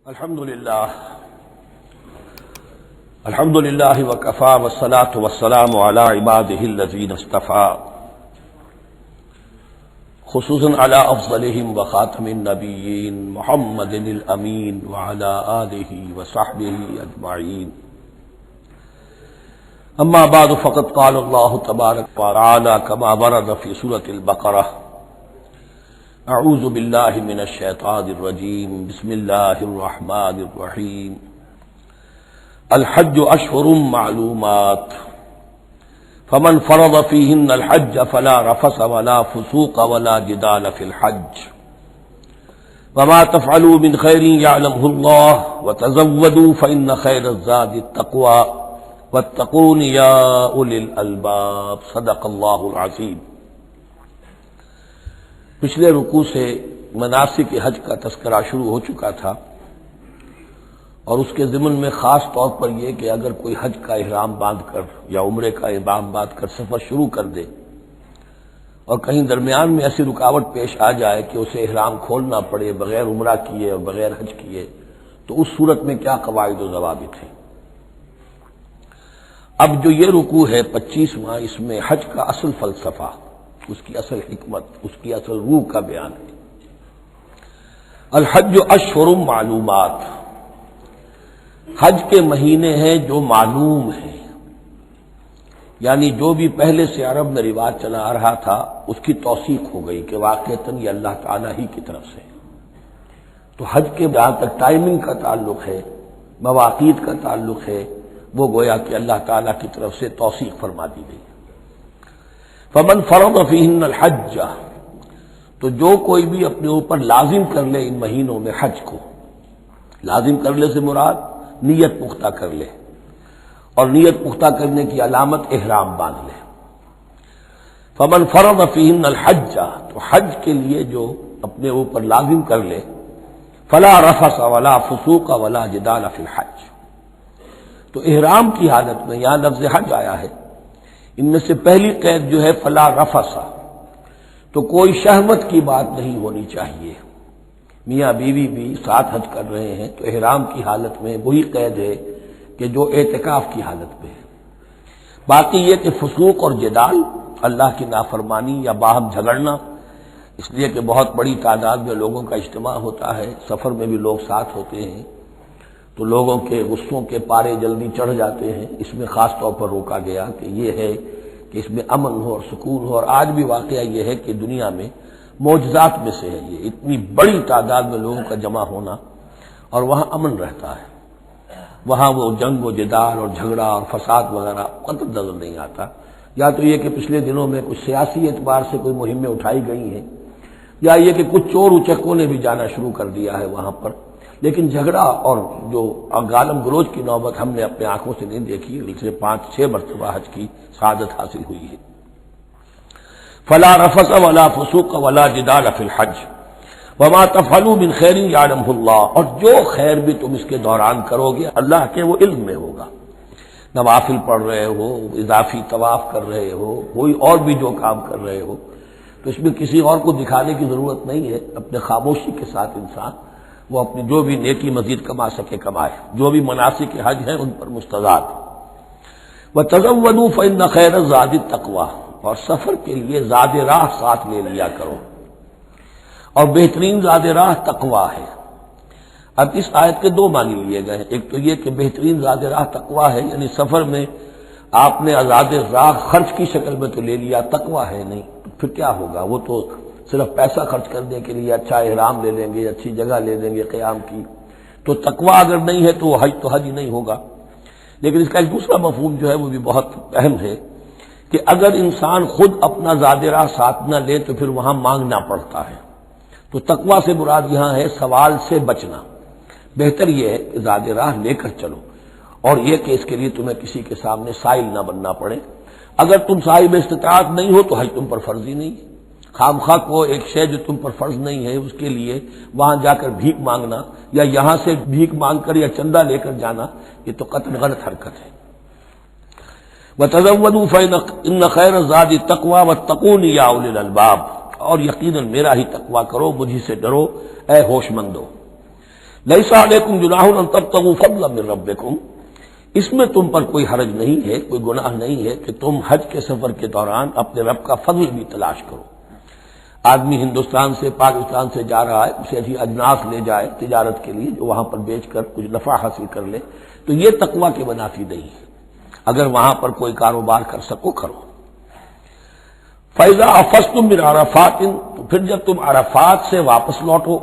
الحمد لله وكفى والصلاة والسلام على عباده الذين اصطفى خصوصا على أفضلهم وخاتم النبيين محمد الأمين وعلى آله وصحبه أجمعين. أما بعد فقد قال الله تبارك وتعالى كما ورد في سورة البقرة: اعوذ باللہ من الشیطان الرجیم بسم اللہ الرحمن الرحیم. الحج اشہر معلومات فمن فرض فیہن الحج فلا رفث ولا فسوق ولا جدال فی الحج وما تفعلوا من خیر یعلمہ اللہ وتزودوا فإن خیر الزاد التقوی واتقون یا اولی الالباب. صدق اللہ العظیم. پچھلے رکوع سے مناسک حج کا تذکرہ شروع ہو چکا تھا، اور اس کے ضمن میں خاص طور پر یہ کہ اگر کوئی حج کا احرام باندھ کر یا عمرے کا احرام باندھ کر سفر شروع کر دے اور کہیں درمیان میں ایسی رکاوٹ پیش آ جائے کہ اسے احرام کھولنا پڑے بغیر عمرہ کیے اور بغیر حج کیے، تو اس صورت میں کیا قواعد و ضوابط ہیں. اب جو یہ رکوع ہے 25واں، اس میں حج کا اصل فلسفہ، اس کی اصل حکمت، اس کی اصل روح کا بیان ہے. الحج اشہر معلومات، حج کے مہینے ہیں جو معلوم ہیں، یعنی جو بھی پہلے سے عرب میں رواج چلا آ رہا تھا اس کی توثیق ہو گئی کہ واقعتاً یہ اللہ تعالیٰ ہی کی طرف سے. تو حج کے جہاں تک ٹائمنگ کا تعلق ہے، مواقیت کا تعلق ہے، وہ گویا کہ اللہ تعالیٰ کی طرف سے توثیق فرما دی گئی. فمن فرض فیہن الحج، تو جو کوئی بھی اپنے اوپر لازم کر لے ان مہینوں میں حج کو، لازم کر لے سے مراد نیت پختہ کر لے، اور نیت پختہ کرنے کی علامت احرام باندھ لے. فمن فرض فیہن الحج، تو حج کے لیے جو اپنے اوپر لازم کر لے، فلا رفث ولا فسوق ولا جدال فی الحج. تو احرام کی حالت میں یہاں لفظ حج آیا ہے، ان میں سے پہلی قید جو ہے فلا رفث، تو کوئی شہوت کی بات نہیں ہونی چاہیے. میاں بیوی بھی ساتھ حج کر رہے ہیں تو احرام کی حالت میں وہی قید ہے کہ جو اعتکاف کی حالت میں ہے. باقی یہ کہ فسوق اور جدال، اللہ کی نافرمانی یا باہم جھگڑنا، اس لیے کہ بہت بڑی تعداد میں لوگوں کا اجتماع ہوتا ہے، سفر میں بھی لوگ ساتھ ہوتے ہیں، تو لوگوں کے غصوں کے پارے جلدی چڑھ جاتے ہیں. اس میں خاص طور پر روکا گیا کہ یہ ہے کہ اس میں امن ہو اور سکون ہو. اور آج بھی واقعہ یہ ہے کہ دنیا میں معجزات میں سے ہے یہ اتنی بڑی تعداد میں لوگوں کا جمع ہونا، اور وہاں امن رہتا ہے، وہاں وہ جنگ و جدال اور جھگڑا اور فساد وغیرہ قطع نظر نہیں آتا. یا تو یہ کہ پچھلے دنوں میں کچھ سیاسی اعتبار سے کوئی مہمیں اٹھائی گئی ہیں، یا یہ کہ کچھ چور اچکوں نے بھی جانا شروع کر دیا ہے وہاں پر، لیکن جھگڑا اور جو گالم گلوچ کی نوبت ہم نے اپنے آنکھوں سے نہیں دیکھی. پچھلے 5-6 مرتبہ حج کی سعادت حاصل ہوئی ہے. فلا رفث ولا فسوق ولا جدال فی الحج وما تفعلوا من خیر یعلمہ اللہ، اور جو خیر بھی تم اس کے دوران کرو گے اللہ کے وہ علم میں ہوگا. نوافل پڑھ رہے ہو، اضافی طواف کر رہے ہو، کوئی اور بھی جو کام کر رہے ہو، تو اس میں کسی اور کو دکھانے کی ضرورت نہیں ہے. اپنے خاموشی کے ساتھ انسان وہ اپنی جو بھی نیکی مزید کما سکے کمائے. جو بھی مناسک حج ہیں ان پر مستزاد. وَتَزَوَّدُوا فَإِنَّ خَيْرَ الزَّادِ التَّقْوَىٰ، اور سفر کے لیے زاد راہ ساتھ لے لیا کرو، اور بہترین زاد راہ تقویٰ ہے. اب اس آیت کے 2 معنی لیے گئے ہیں. ایک تو یہ کہ بہترین زاد راہ تقویٰ ہے، یعنی سفر میں آپ نے زاد راہ خرچ کی شکل میں تو لے لیا، تقویٰ ہے نہیں، تو پھر کیا ہوگا؟ وہ تو صرف پیسہ خرچ کرنے کے لیے اچھا احرام لے لیں گے، اچھی جگہ لے لیں گے قیام کی، تو تقویٰ اگر نہیں ہے تو حج تو حج ہی نہیں ہوگا. لیکن اس کا ایک دوسرا مفہوم جو ہے وہ بھی بہت اہم ہے کہ اگر انسان خود اپنا زاد راہ ساتھ نہ لے تو پھر وہاں مانگنا پڑتا ہے. تو تقویٰ سے مراد یہاں ہے سوال سے بچنا. بہتر یہ ہے کہ زاد راہ لے کر چلو، اور یہ کہ اس کے لیے تمہیں کسی کے سامنے سائل نہ بننا پڑے. اگر تم صاحب استطاعت نہیں ہو تو حج تم پر فرض ہی نہیں. خام خواہ کو ایک شے جو تم پر فرض نہیں ہے اس کے لیے وہاں جا کر بھیک مانگنا، یا یہاں سے بھیک مانگ کر یا چندہ لے کر جانا، یہ تو قطعاً غلط حرکت ہے. وَتَزَوَّدُوا فَإِنَّ خَيْرَ الزَّادِ التَّقْوَىٰ وَاتَّقُونِ یَا أُولِي الْأَلْبَابِ، اور یقیناً میرا ہی تقویٰ کرو، مجھ ہی سے ڈرو اے ہوش مندو. لیس علیکم جناح ان تبتغوا فضلا من ربکم، اس میں تم پر کوئی حرج نہیں ہے، کوئی گناہ نہیں ہے کہ تم حج کے سفر کے دوران اپنے رب کا فضل بھی تلاش کرو۔ آدمی ہندوستان سے پاکستان سے جا رہا ہے، اسے ایسی اجناس لے جائے تجارت کے لیے جو وہاں پر بیچ کر کچھ نفع حاصل کر لے، تو یہ تقویٰ کے منافی نہیں ہے۔ اگر وہاں پر کوئی کاروبار کر سکو کرو۔ فَإِذَا أَفَضْتُم مِّنْ عَرَفَاتٍ، تو پھر جب تم عرفات سے واپس لوٹو،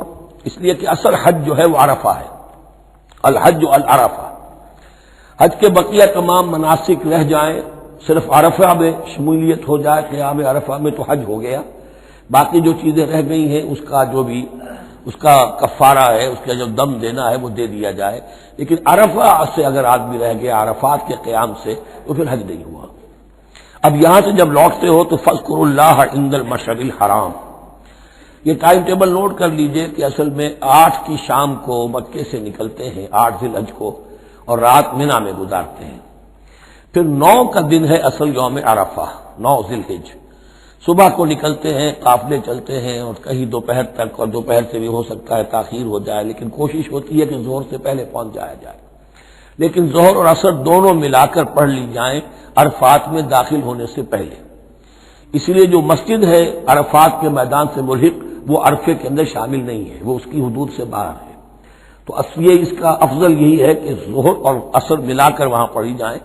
اس لیے کہ اصل حج جو ہے وہ عرفہ ہے، الحج العرفہ۔ حج کے بقیہ تمام مناسک رہ جائیں، صرف عرفہ میں شمولیت ہو جائے، قیام عرفہ میں تو حج ہو گیا، باقی جو چیزیں رہ گئی ہیں اس کا جو بھی اس کا کفارہ ہے، اس کا جو دم دینا ہے وہ دے دیا جائے، لیکن عرفہ سے اگر آدمی رہ گیا عرفات کے قیام سے تو پھر حج نہیں ہوا۔ اب یہاں سے جب لوٹتے ہو تو فاذکروا اللہ عند المشعر الحرام، یہ ٹائم ٹیبل نوٹ کر لیجئے کہ اصل میں 8 کی شام کو مکے سے نکلتے ہیں 8 ذی الحج کو، اور رات مینا میں گزارتے ہیں۔ پھر 9 کا دن ہے اصل یوم عرفہ، 9 ذی الحج، صبح کو نکلتے ہیں، قافلے چلتے ہیں اور کہیں دوپہر تک، اور دوپہر سے بھی ہو سکتا ہے تاخیر ہو جائے، لیکن کوشش ہوتی ہے کہ ظہر سے پہلے پہنچ جایا جائے، لیکن ظہر اور عصر دونوں ملا کر پڑھ لی جائیں عرفات میں داخل ہونے سے پہلے۔ اس لیے جو مسجد ہے عرفات کے میدان سے ملحق وہ عرفے کے اندر شامل نہیں ہے، وہ اس کی حدود سے باہر ہے، تو اصلیے اس کا افضل یہی ہے کہ ظہر اور عصر ملا کر وہاں پڑھی جائیں،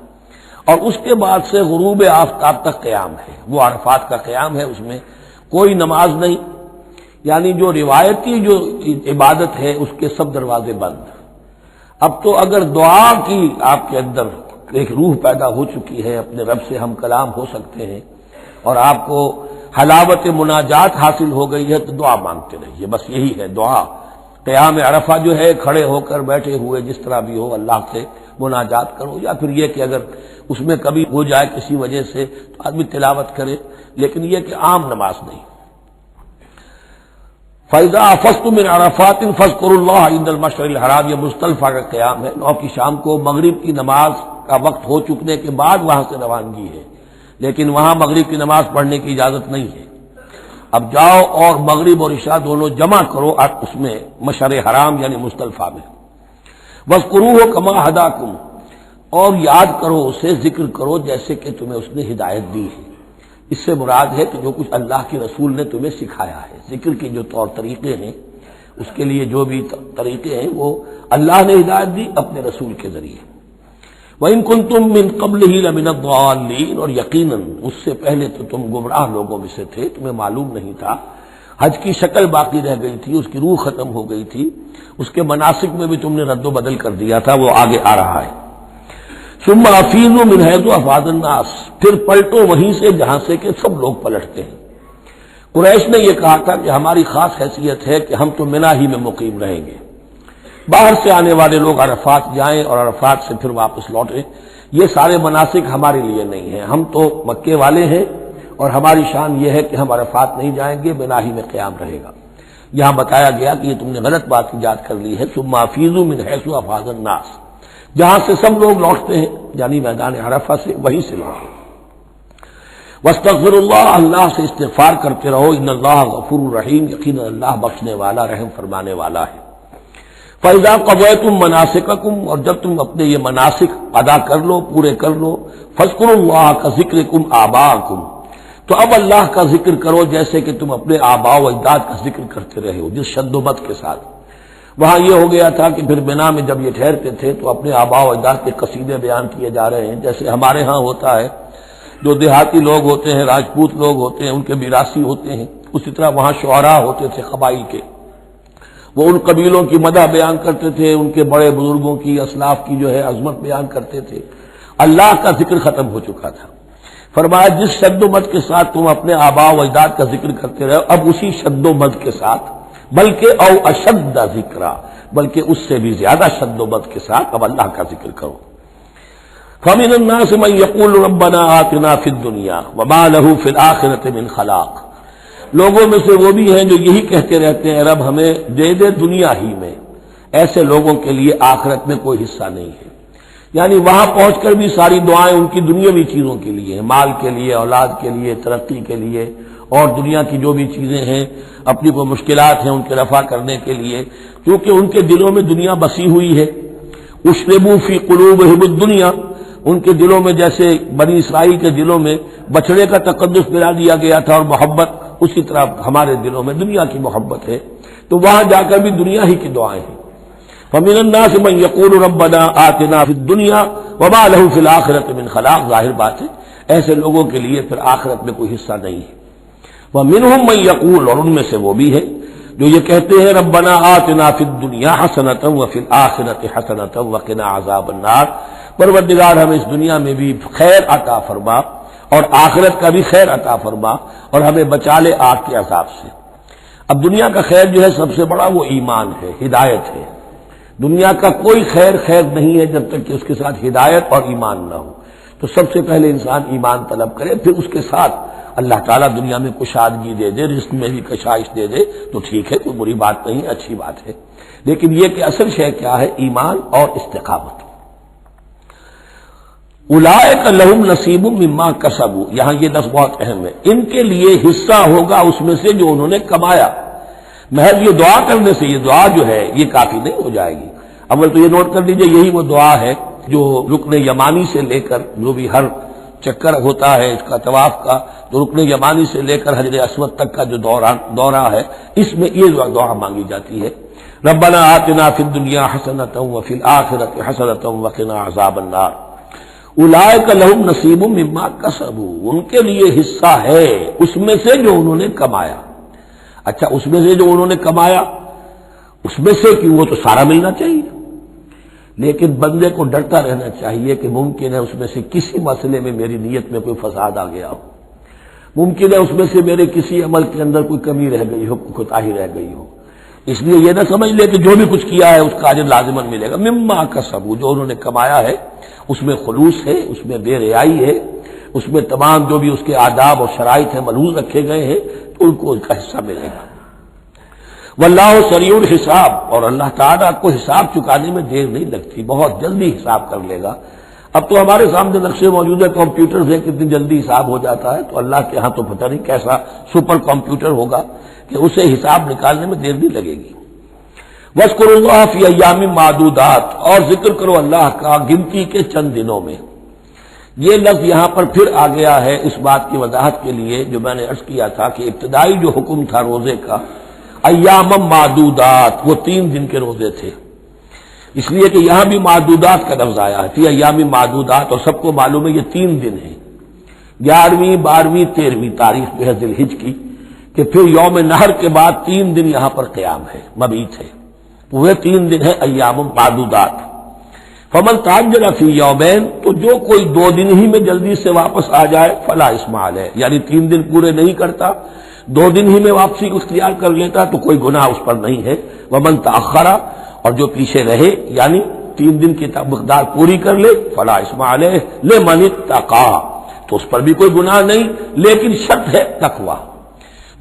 اور اس کے بعد سے غروب آفتاب تک قیام ہے، وہ عرفات کا قیام ہے، اس میں کوئی نماز نہیں، یعنی جو روایتی جو عبادت ہے اس کے سب دروازے بند۔ اب تو اگر دعا کی آپ کے اندر ایک روح پیدا ہو چکی ہے، اپنے رب سے ہم کلام ہو سکتے ہیں، اور آپ کو حلاوت مناجات حاصل ہو گئی ہے تو دعا مانگتے رہیے، بس یہی ہے دعا۔ قیام عرفہ جو ہے کھڑے ہو کر بیٹھے ہوئے جس طرح بھی ہو اللہ سے مناجات کرو، یا پھر یہ کہ اگر اس میں کبھی ہو جائے کسی وجہ سے تو آدمی تلاوت کرے، لیکن یہ کہ عام نماز نہیں۔ فَإِذَا أَفَضْتُم مِّنْ عَرَفَاتٍ فَاذْكُرُوا اللَّهَ عِندَ الْمَشْعَرِ الْحَرَامِ، یہ مزدلفہ کا قیام ہے، 9 کی شام کو مغرب کی نماز کا وقت ہو چکنے کے بعد وہاں سے روانگی ہے، لیکن وہاں مغرب کی نماز پڑھنے کی اجازت نہیں ہے۔ اب جاؤ اور مغرب اور عشاء دونوں جمع کرو آپ اس میں مشعر حرام یعنی مزدلفہ میں۔ وَاذْكُرُوهُ كَمَا هَدَاكُمْ، اور یاد کرو اسے، ذکر کرو جیسے کہ تمہیں اس نے ہدایت دی ہے۔ اس سے مراد ہے کہ جو کچھ اللہ کے رسول نے تمہیں سکھایا ہے، ذکر کے جو طور طریقے ہیں، اس کے لیے جو بھی طریقے ہیں وہ اللہ نے ہدایت دی اپنے رسول کے ذریعے۔ وَإِن كُنتُم مِّن قَبْلِهِ لَمِنَ الضَّالِّينَ، اور یقیناً اس سے پہلے تو تم گمراہ لوگوں میں سے تھے، تمہیں معلوم نہیں تھا، حج کی شکل باقی رہ گئی تھی، اس کی روح ختم ہو گئی تھی، اس کے مناسک میں بھی تم نے رد و بدل کر دیا تھا، وہ آگے آ رہا ہے۔ ثم افیضوا من حیث افاض الناس، پھر پلٹو وہیں سے جہاں سے کہ سب لوگ پلٹتے ہیں۔ قریش نے یہ کہا تھا کہ ہماری خاص حیثیت ہے کہ ہم تو منا ہی میں مقیم رہیں گے، باہر سے آنے والے لوگ عرفات جائیں اور عرفات سے پھر واپس لوٹیں، یہ سارے مناسک ہمارے لیے نہیں ہیں، ہم تو مکے والے ہیں اور ہماری شان یہ ہے کہ ہم عرفات نہیں جائیں گے، منا ہی میں قیام رہے گا۔ یہاں بتایا گیا کہ یہ تم نے غلط بات ایجاد کر لی ہے، ثم افیضوا من حیث افاض الناس، جہاں سے سب لوگ لوٹتے ہیں یعنی میدان عرفہ سے، وہیں سے لوٹیں۔ واستغفروا اللہ، اللہ سے استغفار کرتے رہو، ان اللہ غفور رحیم، یقینا اللہ بخشنے والا رحم فرمانے والا ہے۔ فَإِذَا قَضَيْتُم مَّنَاسِكَكُمْ، اور جب تم اپنے یہ مناسک ادا کر لو، پورے کر لو، فاذکروا اللہ کذکرکم آباءکم، تو اب اللہ کا ذکر کرو جیسے کہ تم اپنے آباء و اجداد کا ذکر کرتے رہے ہو، جس شد و بد کے ساتھ۔ وہاں یہ ہو گیا تھا کہ پھر بنا میں جب یہ ٹھہرتے تھے تو اپنے آباء و اجداد کے قصیدے بیان کیے جا رہے ہیں، جیسے ہمارے ہاں ہوتا ہے، جو دیہاتی لوگ ہوتے ہیں، راجپوت لوگ ہوتے ہیں، ان کے میراثی ہوتے ہیں، اسی طرح وہاں شعراء ہوتے تھے قبائل کے، وہ ان قبیلوں کی مدح بیان کرتے تھے، ان کے بڑے بزرگوں کی، اسلاف کی جو ہے عظمت بیان کرتے تھے۔ اللہ کا ذکر ختم ہو چکا تھا، فرمایا جس شد و مد کے ساتھ تم اپنے آباء و اجداد کا ذکر کرتے رہے، اب اسی شد و مد کے ساتھ، بلکہ او اشد ذکرا، بلکہ اس سے بھی زیادہ شد و مد کے ساتھ اب اللہ کا ذکر کرو۔ فَمِنَ النَّاسِ مَن يَقُولُ رَبَّنَا آتِنَا فِي الدُّنْيَا وَمَا لَهُ فِي الْآخِرَةِ مِنْ خَلَاقٍ، لوگوں میں سے وہ بھی ہیں جو یہی کہتے رہتے ہیں رب ہمیں دے دے دنیا ہی میں، ایسے لوگوں کے لیے آخرت میں کوئی حصہ نہیں ہے، یعنی وہاں پہنچ کر بھی ساری دعائیں ان کی دنیاوی چیزوں کے لیے ہیں، مال کے لیے، اولاد کے لیے، ترقی کے لیے، اور دنیا کی جو بھی چیزیں ہیں، اپنی کوئی مشکلات ہیں ان کے رفع کرنے کے لیے، کیونکہ ان کے دلوں میں دنیا بسی ہوئی ہے۔ اشربوا فی قلوبہم الدنیا، ان کے دلوں میں جیسے بنی اسرائیل کے دلوں میں بچڑے کا تقدس ملا دیا گیا تھا اور محبت، اسی طرح ہمارے دلوں میں دنیا کی محبت ہے، تو وہاں جا کر بھی دنیا ہی کی دعائیں ہیں۔ فَمِنَ النَّاسِ مَن يَقُولُ رَبَّنَا آتِنَا فِي الدُّنْيَا وَمَا لَهُ فِي الْآخِرَةِ مِنْ خَلَاقٍ، ظاہر بات ہے ایسے لوگوں کے لیے پھر آخرت میں کوئی حصہ نہیں ہے۔ وَمِنْهُم مَن يَقُولُ، اور ان میں سے وہ بھی ہے جو یہ کہتے ہیں ربنا آتنا فی الدنیا حسنۃ وفی الآخرۃ حسنۃ وقنا عذاب النار، پروردگار ہمیں اس دنیا میں بھی خیر عطا فرما اور آخرت کا بھی خیر عطا فرما اور ہمیں بچا لے آگ کے عذاب سے۔ اب دنیا کا خیر جو ہے سب سے بڑا وہ ایمان ہے، ہدایت ہے۔ دنیا کا کوئی خیر نہیں ہے جب تک کہ اس کے ساتھ ہدایت اور ایمان نہ ہو، تو سب سے پہلے انسان ایمان طلب کرے، پھر اس کے ساتھ اللہ تعالیٰ دنیا میں کشادگی دے دے، رزق میں بھی کشائش دے دے تو ٹھیک ہے، کوئی بری بات نہیں، اچھی بات ہے، لیکن یہ کہ اصل شے کیا ہے؟ ایمان اور استقامت۔ اولئک لہم نصیب مما کسبوا، یہاں یہ لفظ بہت اہم ہے، ان کے لیے حصہ ہوگا اس میں سے جو انہوں نے کمایا۔ محض یہ دعا کرنے سے یہ دعا جو ہے یہ کافی نہیں ہو جائے گی۔ اول تو یہ نوٹ کر لیجئے یہی وہ دعا ہے جو رکن یمانی سے لے کر جو بھی ہر چکر ہوتا ہے اس کا طواف کا، تو رکن یمانی سے لے کر حجر اسود تک کا جو دورہ ہے، اس میں یہ دعا مانگی جاتی ہے، ربنا آتنا فی الدنیا حسنۃ وفی الآخرۃ حسنۃ وقنا عذاب النار۔ اولئک لہم نصیب مما کسبوا، ان کے لیے حصہ ہے اس میں سے جو انہوں نے کمایا۔ اچھا، اس میں سے جو انہوں نے کمایا، اس میں سے کہ وہ تو سارا ملنا چاہیے، لیکن بندے کو ڈرتا رہنا چاہیے کہ ممکن ہے اس میں سے کسی مسئلے میں میری نیت میں کوئی فساد آ گیا ہو، ممکن ہے اس میں سے میرے کسی عمل کے اندر کوئی کمی رہ گئی ہو، کوئی کوتاہی رہ گئی ہو، اس لیے یہ نہ سمجھ لے کہ جو بھی کچھ کیا ہے اس کا اجر لازماً ملے گا۔ مما کسبوا، جو انہوں نے کمایا ہے اس میں خلوص ہے، اس میں بے رعائی ہے، اس میں تمام جو بھی اس کے آداب اور شرائط ہیں ملحوظ رکھے گئے ہیں، تو ان کو ان کا حصہ ملے گا۔ واللہ سریع الحساب، اور اللہ تعالیٰ کو حساب چکانے میں دیر نہیں لگتی، بہت جلدی حساب کر لے گا۔ اب تو ہمارے سامنے نقشے موجود ہے، کمپیوٹر سے کتنی جلدی حساب ہو جاتا ہے، تو اللہ کے ہاں تو پتہ نہیں کیسا سپر کمپیوٹر ہوگا کہ اسے حساب نکالنے میں دیر نہیں لگے گی۔ وَاذْكُرُوا اللَّهَ فِي أَيَّامٍ مَّعْدُودَاتٍ، اور ذکر کرو اللہ کا گنتی کے چند دنوں میں۔ یہ لفظ یہاں پر پھر آ گیا ہے اس بات کی وضاحت کے لیے جو میں نے عرض کیا تھا کہ ابتدائی جو حکم تھا روزے کا، ایام معدودات، وہ 3 دن کے روزے تھے، اس لیے کہ یہاں بھی معدودات کا لفظ آیا ہے، فی ایام معدودات، اور سب کو معلوم ہے یہ 3 دن ہیں، 11ویں 12ویں 13ویں تاریخ جو ہے ذی الحج کی، کہ پھر یوم نحر کے بعد 3 دن یہاں پر قیام ہے، مبیت ہے، وہ 3 دن ہے ایام معدودات۔ فمن تعجل فی یومین، تو جو کوئی 2 دن ہی میں جلدی سے واپس آ جائے فلا اثم علیہ، یعنی 3 دن پورے نہیں کرتا، 2 دن ہی میں واپسی کو اختیار کر لیتا تو کوئی گناہ اس پر نہیں ہے۔ ومن تأخر، اور جو پیچھے رہے یعنی 3 دن کی مقدار پوری کر لے فلا اثم علیہ لمن اتقى، تو اس پر بھی کوئی گناہ نہیں، لیکن شرط ہے تقوی۔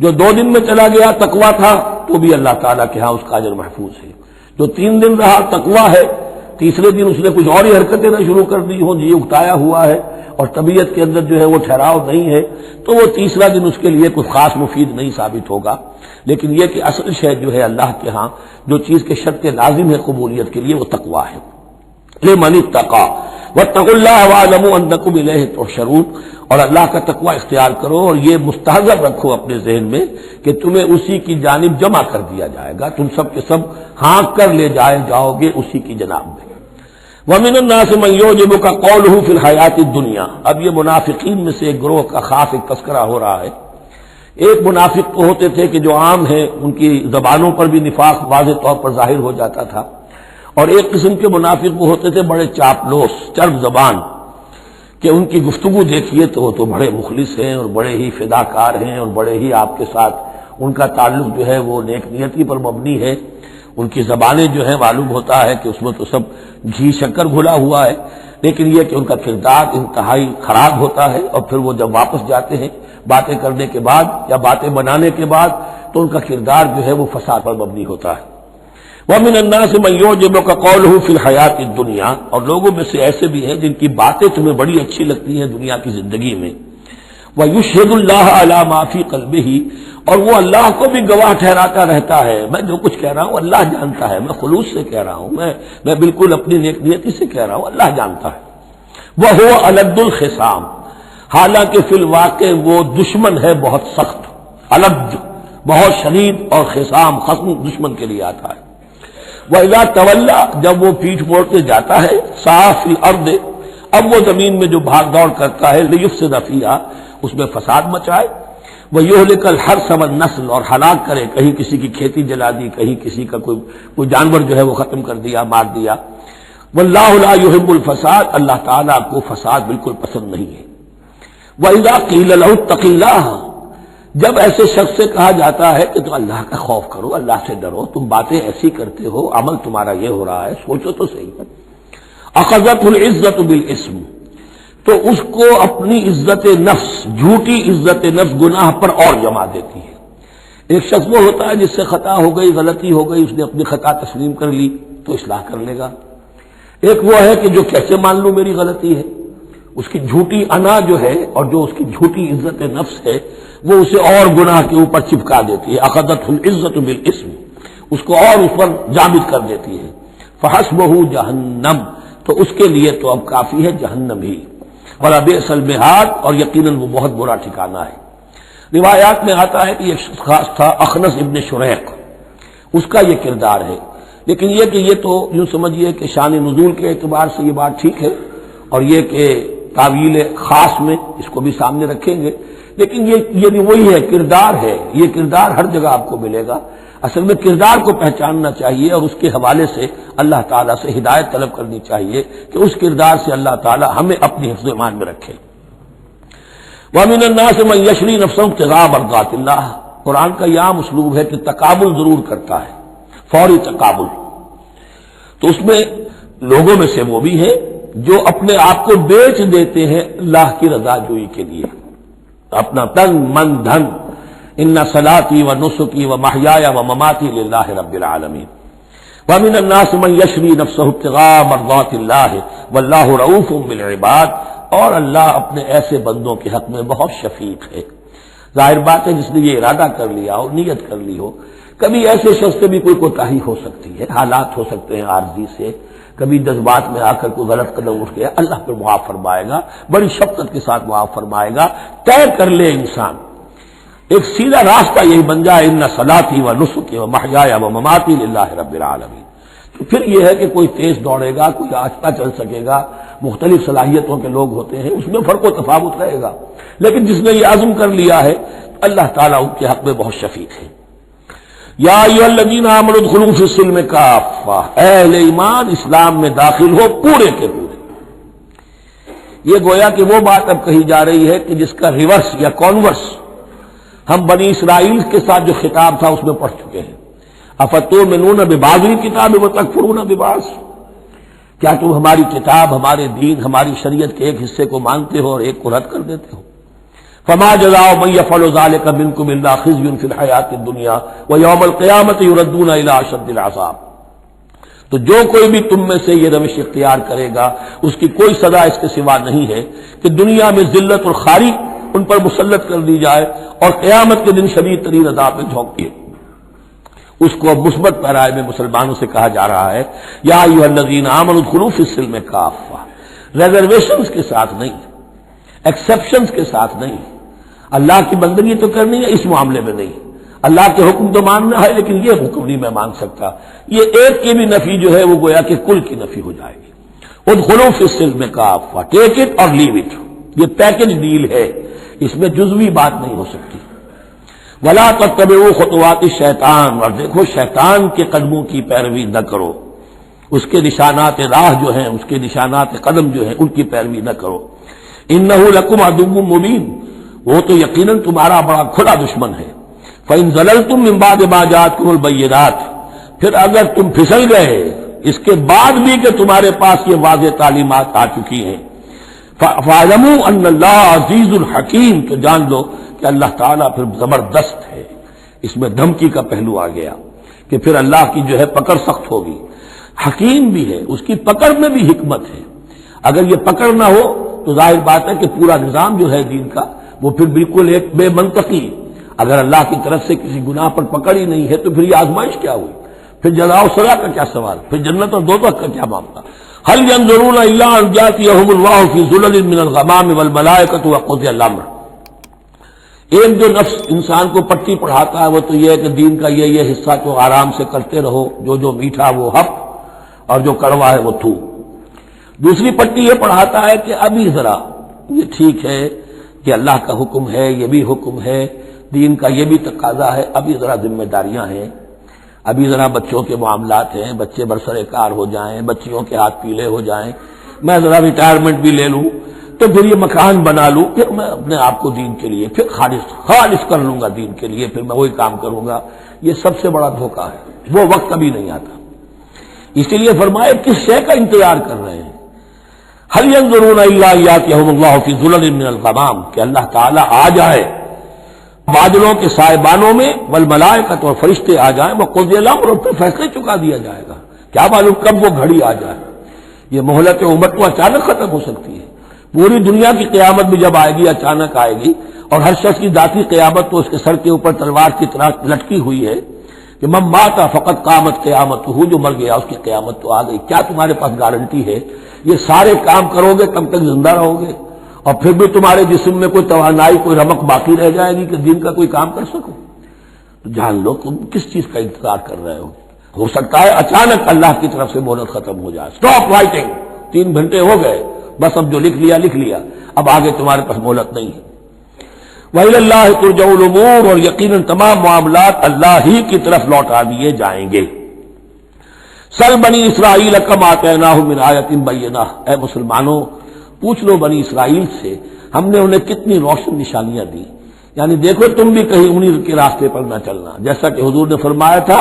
جو 2 دن میں چلا گیا تقوی تھا تو بھی اللہ تعالیٰ کے ہاں اس کا اجر محفوظ ہے، جو 3 دن رہا تقوی ہے، تیسرے دن اس نے کچھ اور ہی حرکتیں نہ شروع کر دی ہوں، جی اکتایا ہوا ہے اور طبیعت کے اندر جو ہے وہ ٹھہراؤ نہیں ہے، تو وہ تیسرا دن اس کے لیے کچھ خاص مفید نہیں ثابت ہوگا، لیکن یہ کہ اصل شے جو ہے اللہ کے ہاں جو چیز کے شرط لازم ہے قبولیت کے لیے وہ تقوی ہے۔ لمن اتقى واتقوا الله واعلموا انکم الیہ تحشرون، اور اللہ کا تقوی اختیار کرو اور یہ مستحضر رکھو اپنے ذہن میں کہ تمہیں اسی کی جانب جمع کر دیا جائے گا، تم سب کے سب ہانک کر لے جاؤ گے اسی کی جناب میں۔ وَمِنَ النَّاسِ مَن يُعْجِبُكَ قَوْلُهُ فِي الْحَيَاةِ الدُّنْيَا، اب یہ منافقین میں سے ایک گروہ کا خاص ایک تذکرہ ہو رہا ہے۔ ایک منافق تو ہوتے تھے کہ جو عام ہیں، ان کی زبانوں پر بھی نفاق واضح طور پر ظاہر ہو جاتا تھا، اور ایک قسم کے منافق وہ ہوتے تھے بڑے چاپلوس، چرب زبان، کہ ان کی گفتگو دیکھیے تو وہ تو بڑے مخلص ہیں اور بڑے ہی فداکار ہیں اور بڑے ہی آپ کے ساتھ ان کا تعلق جو ہے وہ نیک نیتی پر مبنی ہے، ان کی زبانیں جو ہیں معلوم ہوتا ہے کہ اس میں تو سب گھی شکر گھلا ہوا ہے، لیکن یہ کہ ان کا کردار انتہائی خراب ہوتا ہے، اور پھر وہ جب واپس جاتے ہیں باتیں کرنے کے بعد یا باتیں بنانے کے بعد تو ان کا کردار جو ہے وہ فساد پر مبنی ہوتا ہے۔ وَمِنَ النَّاسِ مَن يُعْجِبُكَ قَوْلُهُ فِي الْحَيَاةِ الدُّنْيَا، اور لوگوں میں سے ایسے بھی ہیں جن کی باتیں تمہیں بڑی اچھی لگتی ہیں دنیا کی زندگی میں، وَيُشْهِدُ اللَّهَ عَلَى مَا فِي قَلْبِهِ، اور وہ اللہ کو بھی گواہ ٹھہراتا رہتا ہے، میں جو کچھ کہہ رہا ہوں اللہ جانتا ہے، میں خلوص سے کہہ رہا ہوں، میں بالکل اپنی نیک نیتی سے کہہ رہا ہوں، اللہ جانتا ہے۔ وَهُوَ أَلَدُّ الْخِصَامِ، حالانکہ فی الواقع وہ دشمن ہے بہت سخت، الد بہت شدید، اور خصام خصم دشمن کے لیے آتا ہے۔ وَإِذَا تَوَلَّى، جب وہ پیٹھ موڑ کے جاتا ہے، سعى فی الارض، اب وہ زمین میں جو بھاگ دوڑ کرتا ہے، لیفسد فیہا، اس میں فساد مچائے، وَيُهْلِكَ الْحَرْثَ وَالنَّسْلَ، اور ہلاک کرے، کہیں کسی کی کھیتی جلا دی، کہیں کسی کا کوئی جانور جو ہے وہ ختم کر دیا، مار دیا۔ وَاللَّهُ لَا يُحِبُّ الْفَسَادَ، اللہ تعالیٰ کو فساد بالکل پسند نہیں ہے۔ وَإِذَا قِيلَ لَهُ اتَّقِ اللَّهَ، جب ایسے شخص سے کہا جاتا ہے کہ تم اللہ کا خوف کرو، اللہ سے ڈرو، تم باتیں ایسی کرتے ہو، عمل تمہارا یہ ہو رہا ہے، سوچو تو صحیح۔ اخذته العزت بالاسم، تو اس کو اپنی عزت نفس، جھوٹی عزت نفس گناہ پر اور جما دیتی ہے۔ ایک شخص وہ ہوتا ہے جس سے خطا ہو گئی، غلطی ہو گئی، اس نے اپنی خطا تسلیم کر لی تو اصلاح کر لے گا۔ ایک وہ ہے کہ جو کیسے مان لوں میری غلطی ہے، اس کی جھوٹی انا جو ہے اور جو اس کی جھوٹی عزت نفس ہے وہ اسے اور گناہ کے اوپر چپکا دیتی ہے۔ اخذته العزت بالاسم، اس کو اور اس پر جامد کر دیتی ہے۔ فحسبه جہنم، تو اس کے لیے تو اب کافی ہے جہنم ہی، وَلَبِئْسَ الْمِہَادُ، اور یقیناً وہ بہت برا ٹھکانہ ہے۔ روایات میں آتا ہے کہ یہ شخص خاص تھا اخنس ابن شریق، اس کا یہ کردار ہے، لیکن یہ کہ یہ تو یوں سمجھیے کہ شان نزول کے اعتبار سے یہ بات ٹھیک ہے، اور یہ کہ تعویل خاص میں اس کو بھی سامنے رکھیں گے، لیکن یہ بھی وہی ہے، کردار ہے، یہ کردار ہر جگہ آپ کو ملے گا۔ اصل میں کردار کو پہچاننا چاہیے اور اس کے حوالے سے اللہ تعالیٰ سے ہدایت طلب کرنی چاہیے کہ اس کردار سے اللہ تعالیٰ ہمیں اپنی حفظ ایمان میں رکھے۔ وَمِنَ النَّاسِ مَن يَشْرِي نَفْسَهُ ابْتِغَاءَ مَرْضَاتِ اللَّهِ، قرآن کا یہ عام اسلوب ہے کہ تقابل ضرور کرتا ہے، فوری تقابل، تو اس میں لوگوں میں سے وہ بھی ہیں جو اپنے آپ کو بیچ دیتے ہیں اللہ کی رضا جوئی کے لیے، اپنا تن من دھن، ان صلاتی و نسکی و محیایا و مماتی للہ رب العالمین۔ ومن الناس من یشری نفسہ ابتغاء مرضات اللہ واللہ رؤوف بالعباد، اور اللہ اپنے ایسے بندوں کے حق میں بہت شفیق ہے۔ ظاہر بات ہے جس نے یہ ارادہ کر لیا ہو، نیت کر لی ہو، کبھی ایسے شخص سے بھی کوئی کوتاہی ہو سکتی ہے، حالات ہو سکتے ہیں عارضی سے، کبھی جذبات میں آ کر کوئی غلط قدم اٹھ گیا، اللہ پہ معاف فرمائے گا، بڑی شفقت کے ساتھ معاف فرمائے گا۔ طے کر لے انسان، ایک سیدھا راستہ یہی بن جائے، ان صلاتی و نسکی و محیایا و مماتی للہ رب العالمین، تو پھر یہ ہے کہ کوئی تیز دوڑے گا، کوئی آہستہ چل سکے گا، مختلف صلاحیتوں کے لوگ ہوتے ہیں، اس میں فرق و تفاوت رہے گا، لیکن جس نے یہ عزم کر لیا ہے اللہ تعالیٰ ان کے حق میں بہت شفیق ہے۔ یا ایھا الذین آمنوا ادخلوا فی السلم کافہ، اے اہل ایمان اسلام میں داخل ہو پورے کے پورے۔ یہ گویا کہ وہ بات اب کہی جا رہی ہے کہ جس کا ریورس یا کانورس ہم بنی اسرائیل کے ساتھ جو خطاب تھا اس میں پڑھ چکے ہیں۔ افتؤمنون ببعض الکتاب وتکفرون ببعض، کیا تم ہماری کتاب، ہمارے دین، ہماری شریعت کے ایک حصے کو مانتے ہو اور ایک کو رد کر دیتے ہو؟ فما جزاء من يفعل ذلك منكم الا خزي في الحياة الدنيا ويوم القيامة يردون الى اشد العذاب، تو جو کوئی بھی تم میں سے یہ روش اختیار کرے گا اس کی کوئی سزا اس کے سوا نہیں ہے کہ دنیا میں ذلت اور خواری ان پر مسلط کر دی جائے اور قیامت کے دن شدید ترین عذاب میں جھونک دیے۔ اس کو اب مثبت پیرائے میں مسلمانوں سے کہا جا رہا ہے یا ایھا الذین آمنوا ادخلوا فی السلم کافہ، ریزرویشنز کے ساتھ نہیں، ایکسیپشنز کے ساتھ نہیں۔ اللہ کی بندگی تو کرنی ہے، اس معاملے میں نہیں، اللہ کے حکم تو ماننا ہے لیکن یہ حکم نہیں میں مان سکتا، یہ ایک کی بھی نفی جو ہے وہ گویا کہ کل کی نفی ہو جائے گی۔ ادخلوا فی السلم کافہ، ٹیک اٹ اور لیو اٹ، یہ پیکج ڈیل ہے، اس میں جزوی بات نہیں ہو سکتی۔ ولا تتبعوا خطوات الشیطان، اور دیکھو شیطان کے قدموں کی پیروی نہ کرو، اس کے نشانات راہ جو ہیں، اس کے نشانات قدم جو ہیں ان کی پیروی نہ کرو۔ انہ لکم عدو مبین، وہ تو یقیناً تمہارا بڑا کھلا دشمن ہے۔ فإن زللتم من بعد ما جاءتكم البینات، پھر اگر تم پھسل گئے اس کے بعد بھی کہ تمہارے پاس یہ واضح تعلیمات آ چکی ہیں، فاعلموا ان اللہ عزیز الحکیم، تو جان لو کہ اللہ تعالیٰ پھر زبردست ہے۔ اس میں دھمکی کا پہلو آ گیا کہ پھر اللہ کی جو ہے پکڑ سخت ہوگی، حکیم بھی ہے، اس کی پکڑ میں بھی حکمت ہے۔ اگر یہ پکڑ نہ ہو تو ظاہر بات ہے کہ پورا نظام جو ہے دین کا وہ پھر بالکل ایک بے منطقی، اگر اللہ کی طرف سے کسی گناہ پر پکڑ ہی نہیں ہے تو پھر یہ آزمائش کیا ہوئی؟ پھر جزا و سزا کا کیا سوال؟ پھر جنت اور دوزخ کا کیا معاملہ؟ هل ينظرون الا ان ياتيهم الله في ظلل من الغمام والملائكة وقضي الامر۔ ایک جو نفس انسان کو پٹی پڑھاتا ہے وہ تو یہ ہے کہ دین کا یہ حصہ تو آرام سے کرتے رہو، جو میٹھا وہ حق اور جو کڑوا ہے وہ تھو۔ دوسری پٹی یہ پڑھاتا ہے کہ ابھی ذرا یہ ٹھیک ہے کہ اللہ کا حکم ہے، یہ بھی حکم ہے، دین کا یہ بھی تقاضا ہے، ابھی ذرا ذمہ داریاں ہیں، ابھی ذرا بچوں کے معاملات ہیں، بچے برسر کار ہو جائیں، بچیوں کے ہاتھ پیلے ہو جائیں، میں ذرا ریٹائرمنٹ بھی لے لوں تو پھر یہ مکان بنا لوں، پھر میں اپنے آپ کو دین کے لیے پھر خالص کر لوں گا، دین کے لیے پھر میں وہی کام کروں گا۔ یہ سب سے بڑا دھوکہ ہے، وہ وقت کبھی نہیں آتا۔ اسی لیے فرمائے کس شے کا انتظار کر رہے ہیں؟ هل ينظرون الا ان ياتيهم الله في ظلل من الغمام، کہ اللہ تعالیٰ آ جائے بادلوں کے سائبانوں میں، والملائکۃ اور فرشتے آ جائیں، وقضی الامر اور پھر فیصلے چکا دیا جائے گا۔ کیا معلوم کب وہ گھڑی آ جائے، یہ مہلت امت تو اچانک ختم ہو سکتی ہے۔ پوری دنیا کی قیامت بھی جب آئے گی اچانک آئے گی، اور ہر شخص کی ذاتی قیامت تو اس کے سر کے اوپر تلوار کی طرح لٹکی ہوئی ہے کہ من مات فقط قامت قیامت، جو مر گیا اس کی قیامت تو آ گئی۔ کیا تمہارے پاس گارنٹی ہے یہ سارے کام کرو گے تب تک زندہ رہو گے اور پھر بھی تمہارے جسم میں کوئی توانائی، کوئی رمق باقی رہ جائے گی کہ دین کا کوئی کام کر سکو؟ تو جان لو تم کس چیز کا انتظار کر رہے ہو سکتا ہے اچانک اللہ کی طرف سے مہلت ختم ہو جائے، اسٹاپ رائٹنگ، 3 گھنٹے ہو گئے، بس اب جو لکھ لیا، اب آگے تمہارے پاس مہلت نہیں ہے۔ وَإِلَى اللَّهِ تُرْجَعُ الْأُمُورُ، اور یقیناً تمام معاملات اللہ ہی کی طرف لوٹا دیے جائیں گے۔ سل بنی اسرائیل کم آتیناہم من آیۃ بینہ، اے مسلمانوں پوچھ لو بنی اسرائیل سے ہم نے انہیں کتنی روشن نشانیاں دی، یعنی دیکھو تم بھی کہیں انہی کے راستے پر نہ چلنا، جیسا کہ حضور نے فرمایا تھا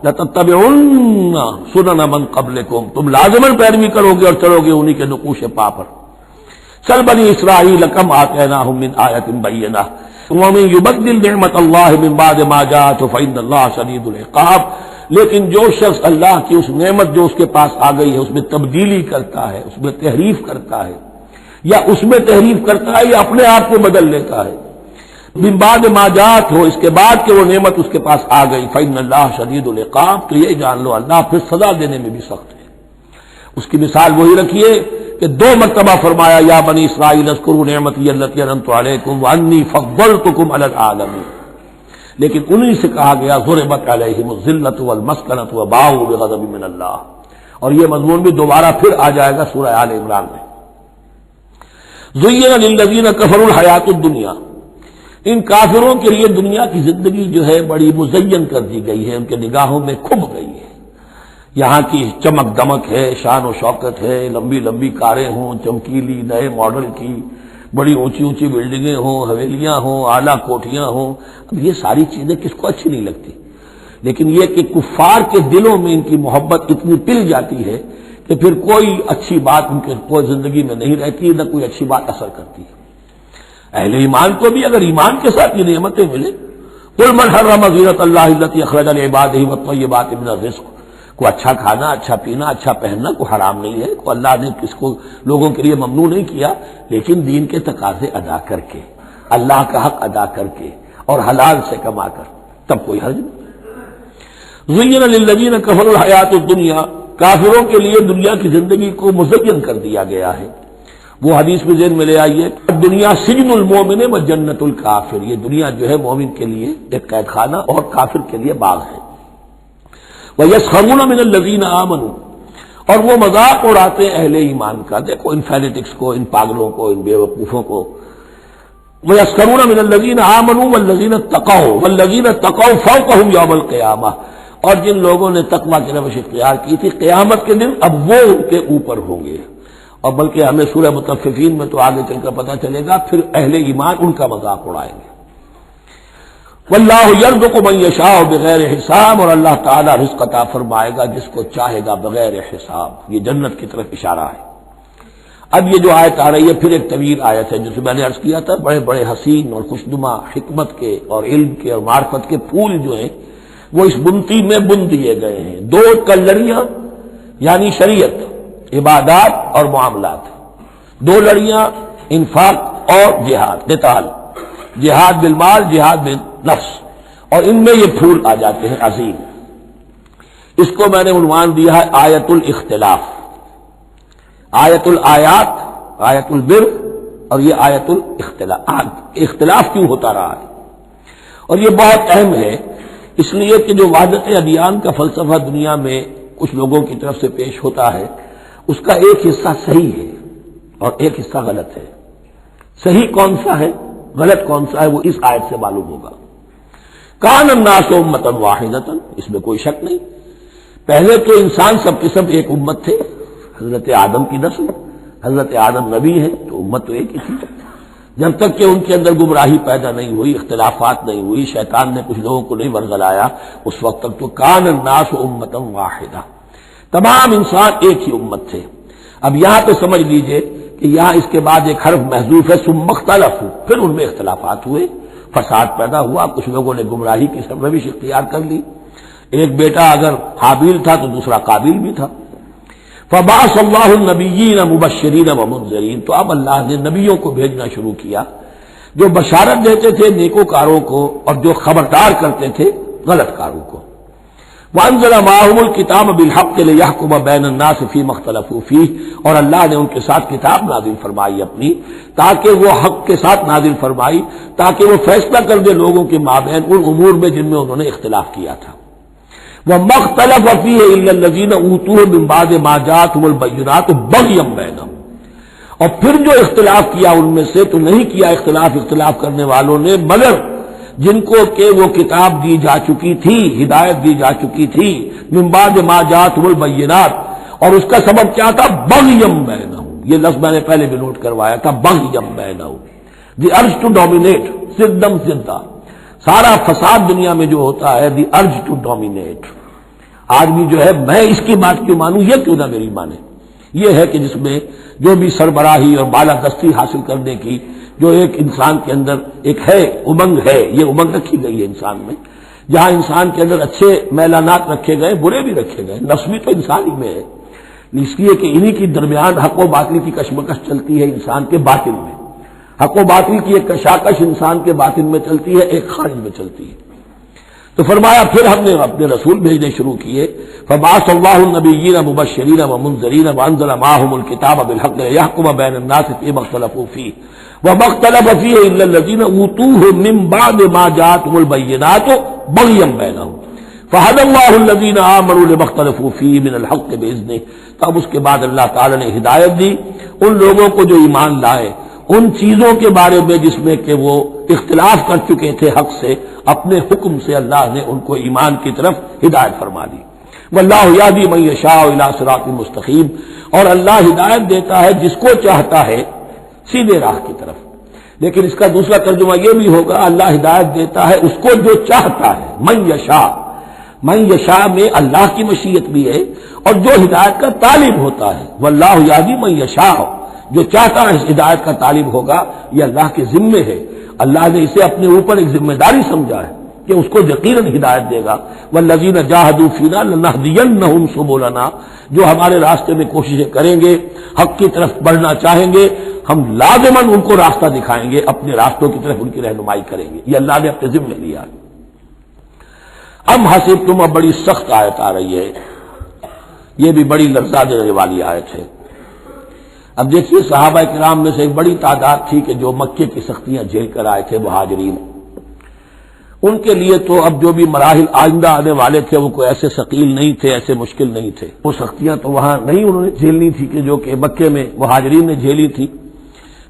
لَتَتَّبِعُنَّ سُنَنَ مَن قَبْلِكُمْ، تم لازماً پیروی کرو گے اور چلو گے انہی کے نقوش پا پر۔ سل بنی اسرائیل کم آتیناہم من آیۃ بینہ وَمَن یُبَدِّلْ نِعْمَتَ اللَّهِ مِن بَعْدِ مَا جَاءَتْهُ فَإِنَّ اللَّهَ شَدِیدُ الْعِقَابِ، لیکن جو شخص اللہ کی اس نعمت جو اس کے پاس آ گئی ہے اس میں تبدیلی کرتا ہے، اس میں تحریف کرتا ہے، یا اس میں تحریف کرتا ہے یا اپنے آپ کو بدل لیتا ہے، من بعد ما جاءت ہو، اس کے بعد کہ وہ نعمت اس کے پاس آ گئی، فإن اللہ شدید العقاب، تو یہ جان لو اللہ پھر سزا دینے میں بھی سخت ہے۔ اس کی مثال وہی رکھیے کہ 2 مرتبہ فرمایا یا بنی اسرائیل اذکروا نعمتی التی انعمت علیکم وانی فضلتکم علی العالمین، لیکن انہی سے کہا گیا ضربت علیہم الذلۃ والمسکنۃ وباؤوا بغضب من اللہ، اور یہ مضمون بھی دوبارہ پھر آ جائے گا سورہ آل عمران میں۔ زین للذین کفروا الحیات الدنیا، ان کافروں کے لیے دنیا کی زندگی جو ہے بڑی مزین کر دی گئی ہے، ان کے نگاہوں میں کھب گئی ہے، یہاں کی چمک دمک ہے، شان و شوکت ہے، لمبی لمبی کاریں ہوں چمکیلی نئے ماڈل کی، بڑی اونچی اونچی بلڈنگیں ہوں، حویلیاں ہوں، اعلیٰ کوٹھیاں ہوں، اب یہ ساری چیزیں کس کو اچھی نہیں لگتی، لیکن یہ کہ کفار کے دلوں میں ان کی محبت اتنی پل جاتی ہے کہ پھر کوئی اچھی بات ان کے کوئی زندگی میں نہیں رہتی، نہ کوئی اچھی بات اثر کرتی ہے۔ اہل ایمان کو بھی اگر ایمان کے ساتھ یہ نعمتیں ملیں، قل من حرم زینۃ اللہ التی اخرج لعبادہ والطیبات من الرزق، کو اچھا کھانا، اچھا پینا، اچھا پہننا کو حرام نہیں ہے، کو اللہ نے کس کو لوگوں کے لیے ممنوع نہیں کیا، لیکن دین کے تقاضے ادا کر کے، اللہ کا حق ادا کر کے اور حلال سے کما کر، تب کوئی حرج نہیں۔ زین للذین کفروا الحیات الدنیا، کافروں کے لیے دنیا کی زندگی کو مزین کر دیا گیا ہے۔ وہ حدیث میں ذہن میں لے آئیے، دنیا سجن المومن و جنت الکافر، یہ دنیا جو ہے مومن کے لیے ایک قید خانہ اور کافر کے لیے باغ ہے۔ وَيَسْخَرُونَ مِنَ الَّذِينَ آمَنُوا، اور وہ مذاق اڑاتے ہیں اہل ایمان کا، دیکھو ان فینیٹکس کو، ان پاگلوں کو، ان بے وقوفوں کو۔ وَيَسْخَرُونَ مِنَ الَّذِينَ آمَنُوا وَالَّذِينَ اتَّقَوْا وَالَّذِينَ اتَّقَوْا فَوْقَهُمْ يَوْمَ الْقِيَامَةِ، اور جن لوگوں نے تقویٰ کی روش اختیار کی تھی قیامت کے دن اب وہ ان کے اوپر ہوں گے، اور بلکہ ہمیں سورہ مطففین میں تو آگے چل کر پتہ چلے گا پھر اہل ایمان ان کا مذاق اڑائیں گے۔ واللہ یرزق من یشاء بغیر حساب، اور اللہ تعالیٰ رزق عطا فرمائے گا جس کو چاہے گا بغیر حساب، یہ جنت کی طرف اشارہ ہے۔ اب یہ جو آیت آ رہی ہے پھر ایک طویل آیت ہے، جسے میں نے عرض کیا تھا بڑے بڑے حسین اور خوشنما حکمت کے اور علم کے اور معرفت کے پھول جو ہیں وہ اس بنتی میں بن دیے گئے ہیں۔ 2 کلڑیاں یعنی شریعت، عبادات اور معاملات، 2 لڑیاں انفاق اور جہاد قتال، جہاد بالمال، جہاد بالنفس، اور ان میں یہ پھول آ جاتے ہیں عظیم۔ اس کو میں نے عنوان دیا ہے آیت الاختلاف، آیت الآیات، آیت البر، اور یہ آیت الاختلاف۔ اختلاف کیوں ہوتا رہا ہے؟ اور یہ بہت اہم ہے، اس لیے کہ جو وحدت ادیان کا فلسفہ دنیا میں کچھ لوگوں کی طرف سے پیش ہوتا ہے، اس کا ایک حصہ صحیح ہے اور ایک حصہ غلط ہے۔ صحیح کون سا ہے، غلط کون سا ہے، وہ اس آیت سے معلوم ہوگا۔ کان الناس امۃ واحدۃ، اس میں کوئی شک نہیں، پہلے تو انسان سب کے سب ایک امت تھے، حضرت آدم کی نسل، حضرت آدم نبی ہے تو امت تو ایک ہی تھی، جب تک کہ ان کے اندر گمراہی پیدا نہیں ہوئی، اختلافات نہیں ہوئی، شیطان نے کچھ لوگوں کو نہیں ورگلایا، اس وقت تک تو کان الناس امۃ واحدہ، تمام انسان ایک ہی امت تھے۔ اب یہاں تو سمجھ لیجئے کہ یہاں اس کے بعد ایک حرف محذوف ہے، ثم اختلفوا، پھر ان میں اختلافات ہوئے، فساد پیدا ہوا، کچھ لوگوں نے گمراہی کی سرنوشت اختیار کر لی، ایک بیٹا اگر حابیل تھا تو دوسرا قابیل بھی تھا۔ فبعث اللہ النبیین مبشرین ومنذرین، تو اب اللہ نے نبیوں کو بھیجنا شروع کیا جو بشارت دیتے تھے نیکوکاروں کو اور جو خبردار کرتے تھے غلط کاروں کو۔ وانزل معهم الکتاب بالحق لیحکم بین الناس فیما اختلفوا فیہ، اور اللہ نے ان کے ساتھ کتاب نازل فرمائی اپنی، تاکہ وہ حق کے ساتھ نازل فرمائی، تاکہ وہ فیصلہ کر دے لوگوں کے مابین ان امور میں جن میں انہوں نے اختلاف کیا تھا۔ وَمَا اخْتَلَفَ فِيهِ إِلَّا الَّذِينَ أُوتُوهُ مِن بَعْدِ مَا جَاءَتْهُمُ الْبَيِّنَاتُ بَغْيًا بَيْنَهُمْ، اور پھر جو اختلاف کیا ان میں سے تو نہیں کیا اختلاف کرنے والوں نے مگر جن کو کہ وہ کتاب دی جا چکی تھی، ہدایت دی جا چکی تھی، من بعد ما جاءتهم البینات، اور اس کا سبب کیا تھا؟ بغیا بینہم، یہ لفظ میں نے پہلے بھی نوٹ کروایا تھا، بغیا بینہم، دی ارج ٹو ڈومینیٹ، صدم صدہ، سارا فساد دنیا میں جو ہوتا ہے دی ارج ٹو ڈومینیٹ، آدمی جو ہے میں اس کی بات کیوں مانوں، یہ کیوں نہ میری مانے، یہ ہے کہ جس میں جو بھی سربراہی اور بالادستی حاصل کرنے کی جو ایک انسان کے اندر ایک ہے امنگ ہے، یہ امنگ رکھی گئی ہے انسان میں، جہاں انسان کے اندر اچھے میلانات رکھے گئے، برے بھی رکھے گئے، نفس بھی تو انسان ہی میں ہے، اس لیے کہ انہی کی درمیان حق و باطل کی کشمکش چلتی ہے انسان کے باطن میں، حق و باطل کی ایک کشاکش انسان کے باطن میں چلتی ہے، ایک خارج میں چلتی ہے۔ تو فرمایا پھر ہم نے اپنے رسول بھیجنے شروع کیے، فبعث اللہ النبیین مبشرین ومنذرین وانزل معهم الکتاب بالحق لیحکم بین الناس فیما اختلفوا فیہ وما اختلف فیہ الا الذین اوتوہ من بعد ما جاءتهم البینات بغیا بینہم فہدی اللہ الذین آمنوا لما اختلفوا فیہ من الحق باذنہ، تب اس کے بعد اللہ تعالی نے ہدایت دی ان لوگوں کو جو ایمان لائے ان چیزوں کے بارے میں جس میں کہ وہ اختلاف کر چکے تھے حق سے، اپنے حکم سے اللہ نے ان کو ایمان کی طرف ہدایت فرما دی۔ واللہ یہدی من یشاء الی صراط مستقیم، اور اللہ ہدایت دیتا ہے جس کو چاہتا ہے سیدھے راہ کی طرف۔ لیکن اس کا دوسرا ترجمہ یہ بھی ہوگا اللہ ہدایت دیتا ہے اس کو جو چاہتا ہے، من یشاء، من یشاء میں اللہ کی مشیت بھی ہے اور جو ہدایت کا طالب ہوتا ہے، واللہ یہدی من یشاء، جو چاہتا ہے اس ہدایت کا طالب ہوگا، یہ اللہ کے ذمے ہے، اللہ نے اسے اپنے اوپر ایک ذمہ داری سمجھا ہے کہ اس کو یقیناً ہدایت دے گا۔ والذین جاہدوا فینا لنہدینہم سبلنا، جو ہمارے راستے میں کوششیں کریں گے، حق کی طرف بڑھنا چاہیں گے، ہم لازماً ان کو راستہ دکھائیں گے، اپنے راستوں کی طرف ان کی رہنمائی کریں گے، یہ اللہ نے اپنے ذمہ لیا۔ ام حسبتم، اب بڑی سخت آیت آ رہی ہے، یہ بھی بڑی لرزا دینے والی آیت ہے۔ اب دیکھیے صحابہ کرام میں سے ایک بڑی تعداد تھی کہ جو مکے کی سختیاں جھیل کر آئے تھے، مہاجرین، ان کے لیے تو اب جو بھی مراحل آئندہ آنے والے تھے وہ کوئی ایسے ثقیل نہیں تھے، ایسے مشکل نہیں تھے، وہ سختیاں تو وہاں نہیں انہوں نے جھیلنی تھی کہ جو کہ مکے میں مہاجرین نے جھیلی تھی۔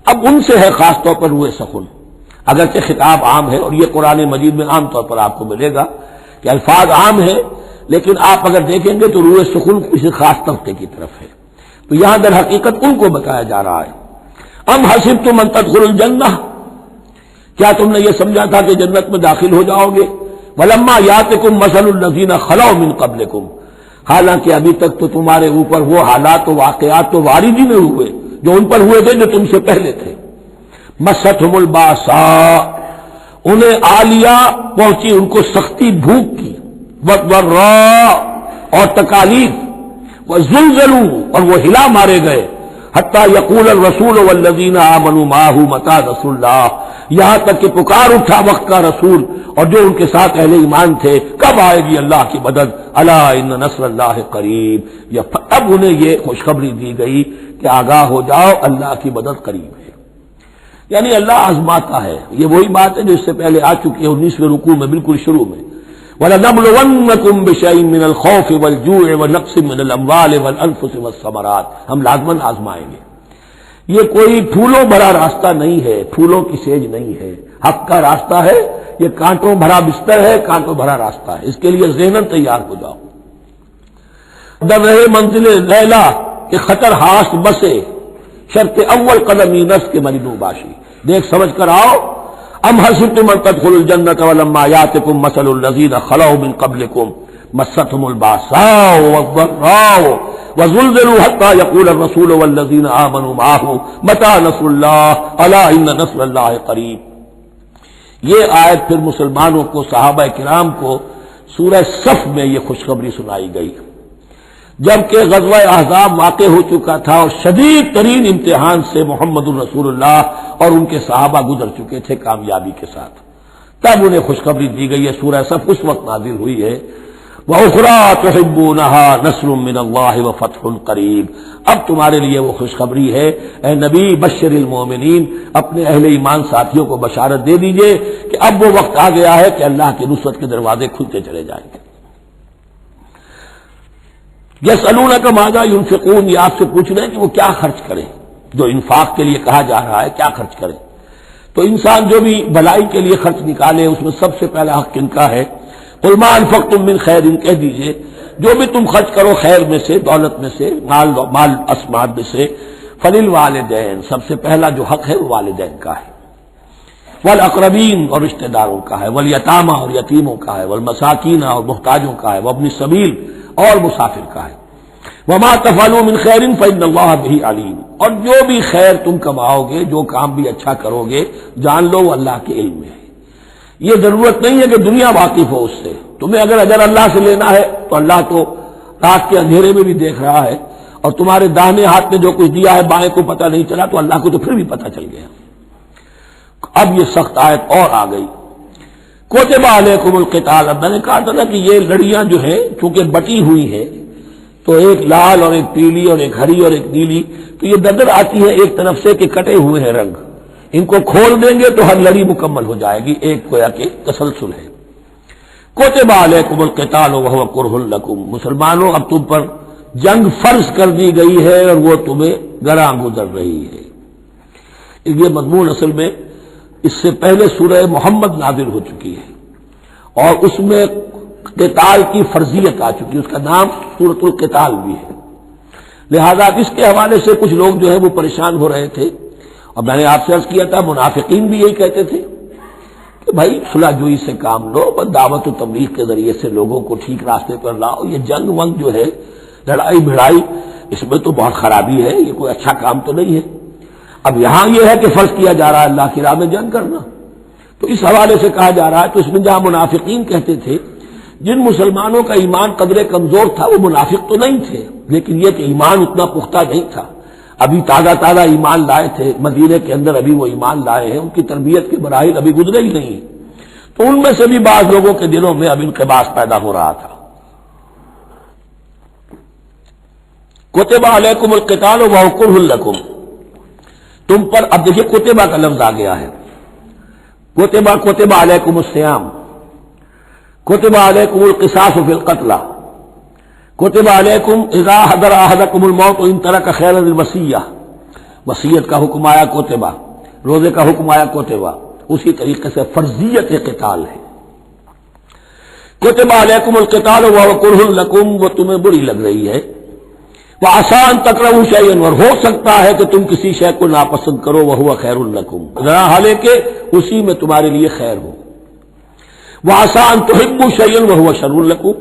اب ان سے ہے خاص طور پر روئے سخن، اگرچہ خطاب عام ہے اور یہ قرآن مجید میں عام طور پر آپ کو ملے گا کہ الفاظ عام ہیں، لیکن آپ اگر دیکھیں گے تو روئے سخن کسی خاص طبقے کی طرف ہے، تو یہاں در حقیقت ان کو بتایا جا رہا ہے۔ ام حسبتم ان تدخلوا الجنہ، کیا تم نے یہ سمجھا تھا کہ جنت میں داخل ہو جاؤ گے؟ ولما یاتکم مثل الذین خلوا من قبلکم، حالانکہ ابھی تک تو تمہارے اوپر وہ حالات و واقعات تو وارد ہی نہیں ہوئے جو ان پر ہوئے تھے جو تم سے پہلے تھے۔ مستہم الباساء، انہیں آ لیا، پہنچی ان کو سختی بھوک کی، والضراء، اور تکالیف، وزلزلوا، اور وہ ہلا مارے گئے، حتی یقول الرسول والذین آمنوا معہ متی نصر اللہ، یہاں تک کہ پکار اٹھا وقت کا رسول اور جو ان کے ساتھ اہل ایمان تھے، کب آئے گی اللہ کی مدد، الا ان نصر اللہ قریب، اب انہیں یہ خوشخبری دی گئی کہ آگاہ ہو جاؤ اللہ کی مدد قریب ہے۔ یعنی اللہ آزماتا ہے، یہ وہی بات ہے جو اس سے پہلے آ چکی ہے 19ویں رکوع میں بالکل شروع میں، وَلَنَبْلُوَنَّكُمْ بِشَيْءٍ مِّنَ الْخَوْفِ وَالْجُوعِ وَنَقْصٍ مِّنَ الْأَمْوَالِ وَالْأَنفُسِ وَالثَّمَرَاتِ، ہم لازماً آزمائیں گے۔ یہ کوئی پھولوں بھرا راستہ نہیں ہے، پھولوں کی سیج نہیں ہے، حق کا راستہ ہے، یہ کانٹوں بھرا بستر ہے، کانٹوں بھرا راستہ ہے، اس کے لیے ذہناً تیار ہو جاؤ۔ در رہے منزل لیلا کہ خطر ہاست بسے، شرط اول قدمی نس کے مریدوں باشی، دیکھ سمجھ کر آؤ۔ ام حسبتم ان تدخلوا الجنة ولما يأتكم مثل الذين خلوا من قبلكم مستهم الباساء والضراء وزلزلوا حتى يقول الرسول والذين آمنوا معه متى نصر الله الا ان نصر الله قریب۔ یہ آیت پھر مسلمانوں کو، صحابہ کرام کو سورہ صف میں یہ خوشخبری سنائی گئی جبکہ غزوہ احزاب واقع ہو چکا تھا اور شدید ترین امتحان سے محمد الرسول اللہ اور ان کے صحابہ گزر چکے تھے کامیابی کے ساتھ، تب انہیں خوشخبری دی گئی ہے۔ سورہ صف اس وقت نازل ہوئی ہے، وَأُخْرَىٰ تُحِبُّونَهَا نَصْرٌ مِّنَ اللَّهِ وَفَتْحٌ قَرِيبٌ۔ اب تمہارے لیے وہ خوشخبری ہے، اے نبی بشر المومنین، اپنے اہل ایمان ساتھیوں کو بشارت دے دیجئے کہ اب وہ وقت آ گیا ہے کہ اللہ کی نصرت کے دروازے کھلتے چلے جائیں گے۔ یسألونک ماذا ينفقون، یہ آپ سے پوچھ رہے ہیں کہ وہ کیا خرچ کریں، جو انفاق کے لیے کہا جا رہا ہے کیا خرچ کریں۔ تو انسان جو بھی بھلائی کے لیے خرچ نکالے اس میں سب سے پہلا حق کن کا ہے؟ قل ما انفقتم من خیر، کہہ دیجئے جو بھی تم خرچ کرو خیر میں سے، دولت میں سے، مال اسماد میں سے، فللوالدین، سب سے پہلا جو حق ہے وہ والدین کا ہے، والاقربین اور رشتہ داروں کا ہے، والیتامى اور یتیموں کا ہے، والمساکین اور محتاجوں کا ہے، وابن السبیل اور مسافر کا ہے، وما تفعلوا من خیر فإن اللہ بہ علیم، اور جو بھی خیر تم کماؤ گے، جو کام بھی اچھا کرو گے، جان لو وہ اللہ کے علم میں ہے۔ یہ ضرورت نہیں ہے کہ دنیا واقف ہو اس سے، تمہیں اگر اجر اللہ سے لینا ہے تو اللہ تو رات کے اندھیرے میں بھی دیکھ رہا ہے، اور تمہارے داہنے ہاتھ میں جو کچھ دیا ہے بائیں کو پتہ نہیں چلا تو اللہ کو تو پھر بھی پتہ چل گیا۔ اب یہ سخت آیت اور آ گئی، کتب علیکم القتال۔ اب میں نے کہا تھا نا کہ یہ لڑیاں جو ہیں چونکہ بٹی ہوئی ہیں تو ایک لال اور ایک پیلی اور ایک ہری اور ایک نیلی، تو یہ نظر آتی ہے ایک طرف سے کہ کٹے ہوئے ہیں رنگ، ان کو کھول دیں گے تو ہر لڑی مکمل ہو جائے گی، ایک گویا کہ تسلسل ہے۔ کتب علیکم القتال وہو کرہ لکم، مسلمانوں اب تم پر جنگ فرض کر دی گئی ہے اور وہ تمہیں گراں گزر رہی ہے۔ یہ مضمون اصل میں اس سے پہلے سورہ محمد نازل ہو چکی ہے اور اس میں قتال کی فرضیت آ چکی ہے، اس کا نام سورۃ القتال بھی ہے، لہذا اس کے حوالے سے کچھ لوگ جو ہے وہ پریشان ہو رہے تھے، اور میں نے آپ سے عرض کیا تھا منافقین بھی یہی کہتے تھے کہ بھائی صلح جوئی سے کام لو، بس دعوت و تبلیغ کے ذریعے سے لوگوں کو ٹھیک راستے پر لاؤ، یہ جنگ ونگ جو ہے، لڑائی بھڑائی، اس میں تو بہت خرابی ہے، یہ کوئی اچھا کام تو نہیں ہے۔ اب یہاں یہ ہے کہ فرض کیا جا رہا ہے اللہ کی راہ میں جنگ کرنا، تو اس حوالے سے کہا جا رہا ہے، تو اس میں جہاں منافقین کہتے تھے جن مسلمانوں کا ایمان قدر کمزور تھا وہ منافق تو نہیں تھے، لیکن یہ کہ ایمان اتنا پختہ نہیں تھا، ابھی تازہ تازہ ایمان لائے تھے، مدینے کے اندر ابھی وہ ایمان لائے ہیں، ان کی تربیت کے مراحل ابھی گزرے ہی نہیں، تو ان میں سے بھی بعض لوگوں کے دلوں میں اب انقباض پیدا ہو رہا تھا۔ کتب علیکم القتال وہو کرہ لکم، تم پر، اب دیکھیے کتبہ کا لفظ آ گیا ہے، کتب علیکم الصیام، کتب علیکم القصاص فی القتلى، کتب علیکم اذا حضر احدکم الموت ان ترک خیرا الوصیہ، وصیت کا حکم آیا کتبہ، روزے کا حکم آیا کتبہ، اسی طریقے سے فرضیت قتال ہے۔ کتب علیکم القتال وہو کرہ لکم، وہ تمہیں بری لگ رہی ہے، وعسیٰ ان تکرہوا شیئا، اور ہو سکتا ہے کہ تم کسی شے کو ناپسند کرو، وہو خیر لکم، حالانکہ اسی میں تمہارے لیے خیر ہو، وعسیٰ ان تحبوا شیئا وہو شر لکم،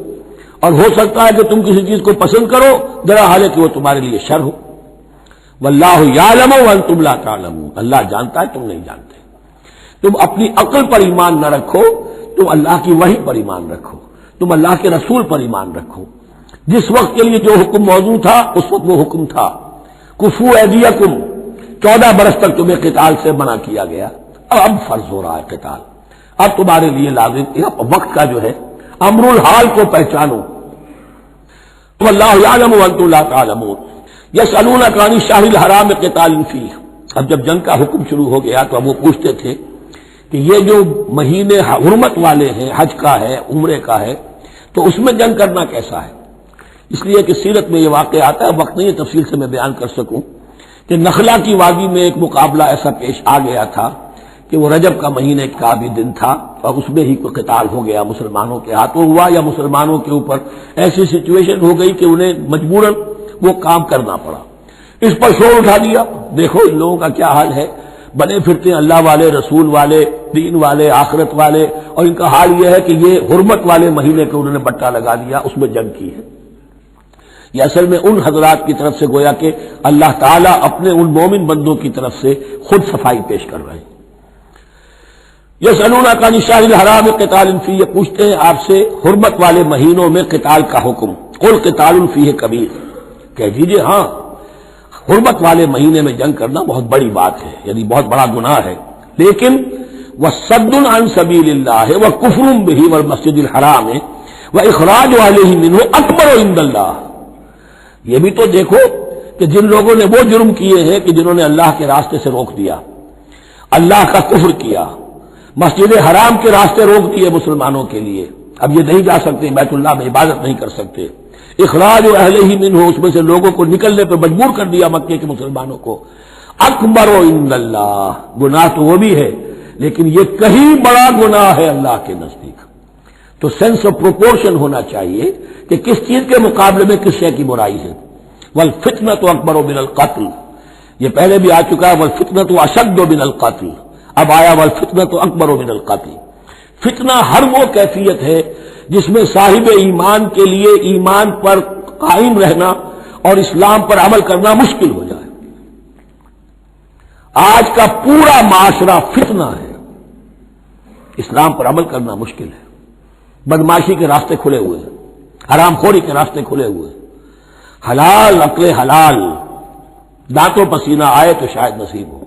اور ہو سکتا ہے کہ تم کسی چیز کو پسند کرو ذرا حالانکہ وہ تمہارے لیے شر ہو، واللہ یعلم وانتم لا تعلمون، اللہ جانتا ہے تم نہیں جانتے۔ تم اپنی عقل پر ایمان نہ رکھو، تم اللہ کی وحی پر ایمان رکھو، تم اللہ کے رسول پر ایمان رکھو، جس وقت کے لیے جو حکم موضوع تھا اس وقت وہ حکم تھا، کفو ایدیکم، 14 برس تک تمہیں قتال سے منع کیا گیا، اب فرض ہو رہا ہے قتال، اب تمہارے لیے لازم وقت کا جو ہے امر الحال کو پہچانو. واللہ یعلم وانتم لا تعلمون یسألونک عن الشہر الحرام قتال فیہ. اب جب جنگ کا حکم شروع ہو گیا تو اب وہ پوچھتے تھے کہ یہ جو مہینے حرمت والے ہیں، حج کا ہے، عمرے کا ہے، تو اس میں جنگ کرنا کیسا ہے؟ اس لیے کہ سیرت میں یہ واقعہ آتا ہے، وقت نہیں تفصیل سے میں بیان کر سکوں، کہ نخلا کی وادی میں ایک مقابلہ ایسا پیش آ گیا تھا کہ وہ رجب کا مہینے کا بھی دن تھا اور اس میں ہی کوئی قتال ہو گیا، مسلمانوں کے ہاتھوں ہوا یا مسلمانوں کے اوپر ایسی سچویشن ہو گئی کہ انہیں مجبوراً وہ کام کرنا پڑا. اس پر شور اٹھا دیا، دیکھو ان لوگوں کا کیا حال ہے، بنے پھرتے ہیں اللہ والے، رسول والے، دین والے، آخرت والے، اور ان کا حال یہ ہے کہ یہ حرمت والے مہینے کو انہوں نے بٹا لگا دیا، اس میں جنگ کی ہے. یہ اصل میں ان حضرات کی طرف سے گویا کہ اللہ تعالیٰ اپنے ان مومن بندوں کی طرف سے خود صفائی پیش کر رہے ہیں. یسألونک عن الشہر الحرام قتال فیہ، یہ پوچھتے ہیں آپ سے حرمت والے مہینوں میں قتال کا حکم. قل قتال فیہ کبیر، کہہ دیجیے ہاں حرمت والے مہینے میں جنگ کرنا بہت بڑی بات ہے، یعنی بہت بڑا گناہ ہے، لیکن وصد عن سبیل اللہ وکفر بہ والمسجد الحرام واخراج اہلہ منہ اکبر عند اللہ. یہ بھی تو دیکھو کہ جن لوگوں نے وہ جرم کیے ہیں کہ جنہوں نے اللہ کے راستے سے روک دیا، اللہ کا کفر کیا، مسجد حرام کے راستے روک دیے مسلمانوں کے لیے، اب یہ نہیں جا سکتے، بیت اللہ میں عبادت نہیں کر سکتے، اخراج اہلہ منہ، اس میں سے لوگوں کو نکلنے پر مجبور کر دیا مکے کے مسلمانوں کو. اکبر عند اللہ، گناہ تو وہ بھی ہے لیکن یہ کہیں بڑا گناہ ہے اللہ کے نزدیک. تو سینس آف پروپورشن ہونا چاہیے کہ کس چیز کے مقابلے میں کس شے کی برائی ہے. والفتنۃ اکبر من القتل، یہ پہلے بھی آ چکا ہے، والفتنۃ اشد من القتل، اب آیا والفتنۃ اکبر من القتل. فتنہ ہر وہ کیفیت ہے جس میں صاحب ایمان کے لیے ایمان پر قائم رہنا اور اسلام پر عمل کرنا مشکل ہو جائے. آج کا پورا معاشرہ فتنہ ہے، اسلام پر عمل کرنا مشکل ہے. بدماشی کے راستے کھلے ہوئے ہیں، حرام خوری کے راستے کھلے ہوئے ہیں، حلال عقل حلال دانتوں پسینہ آئے تو شاید نصیب ہو.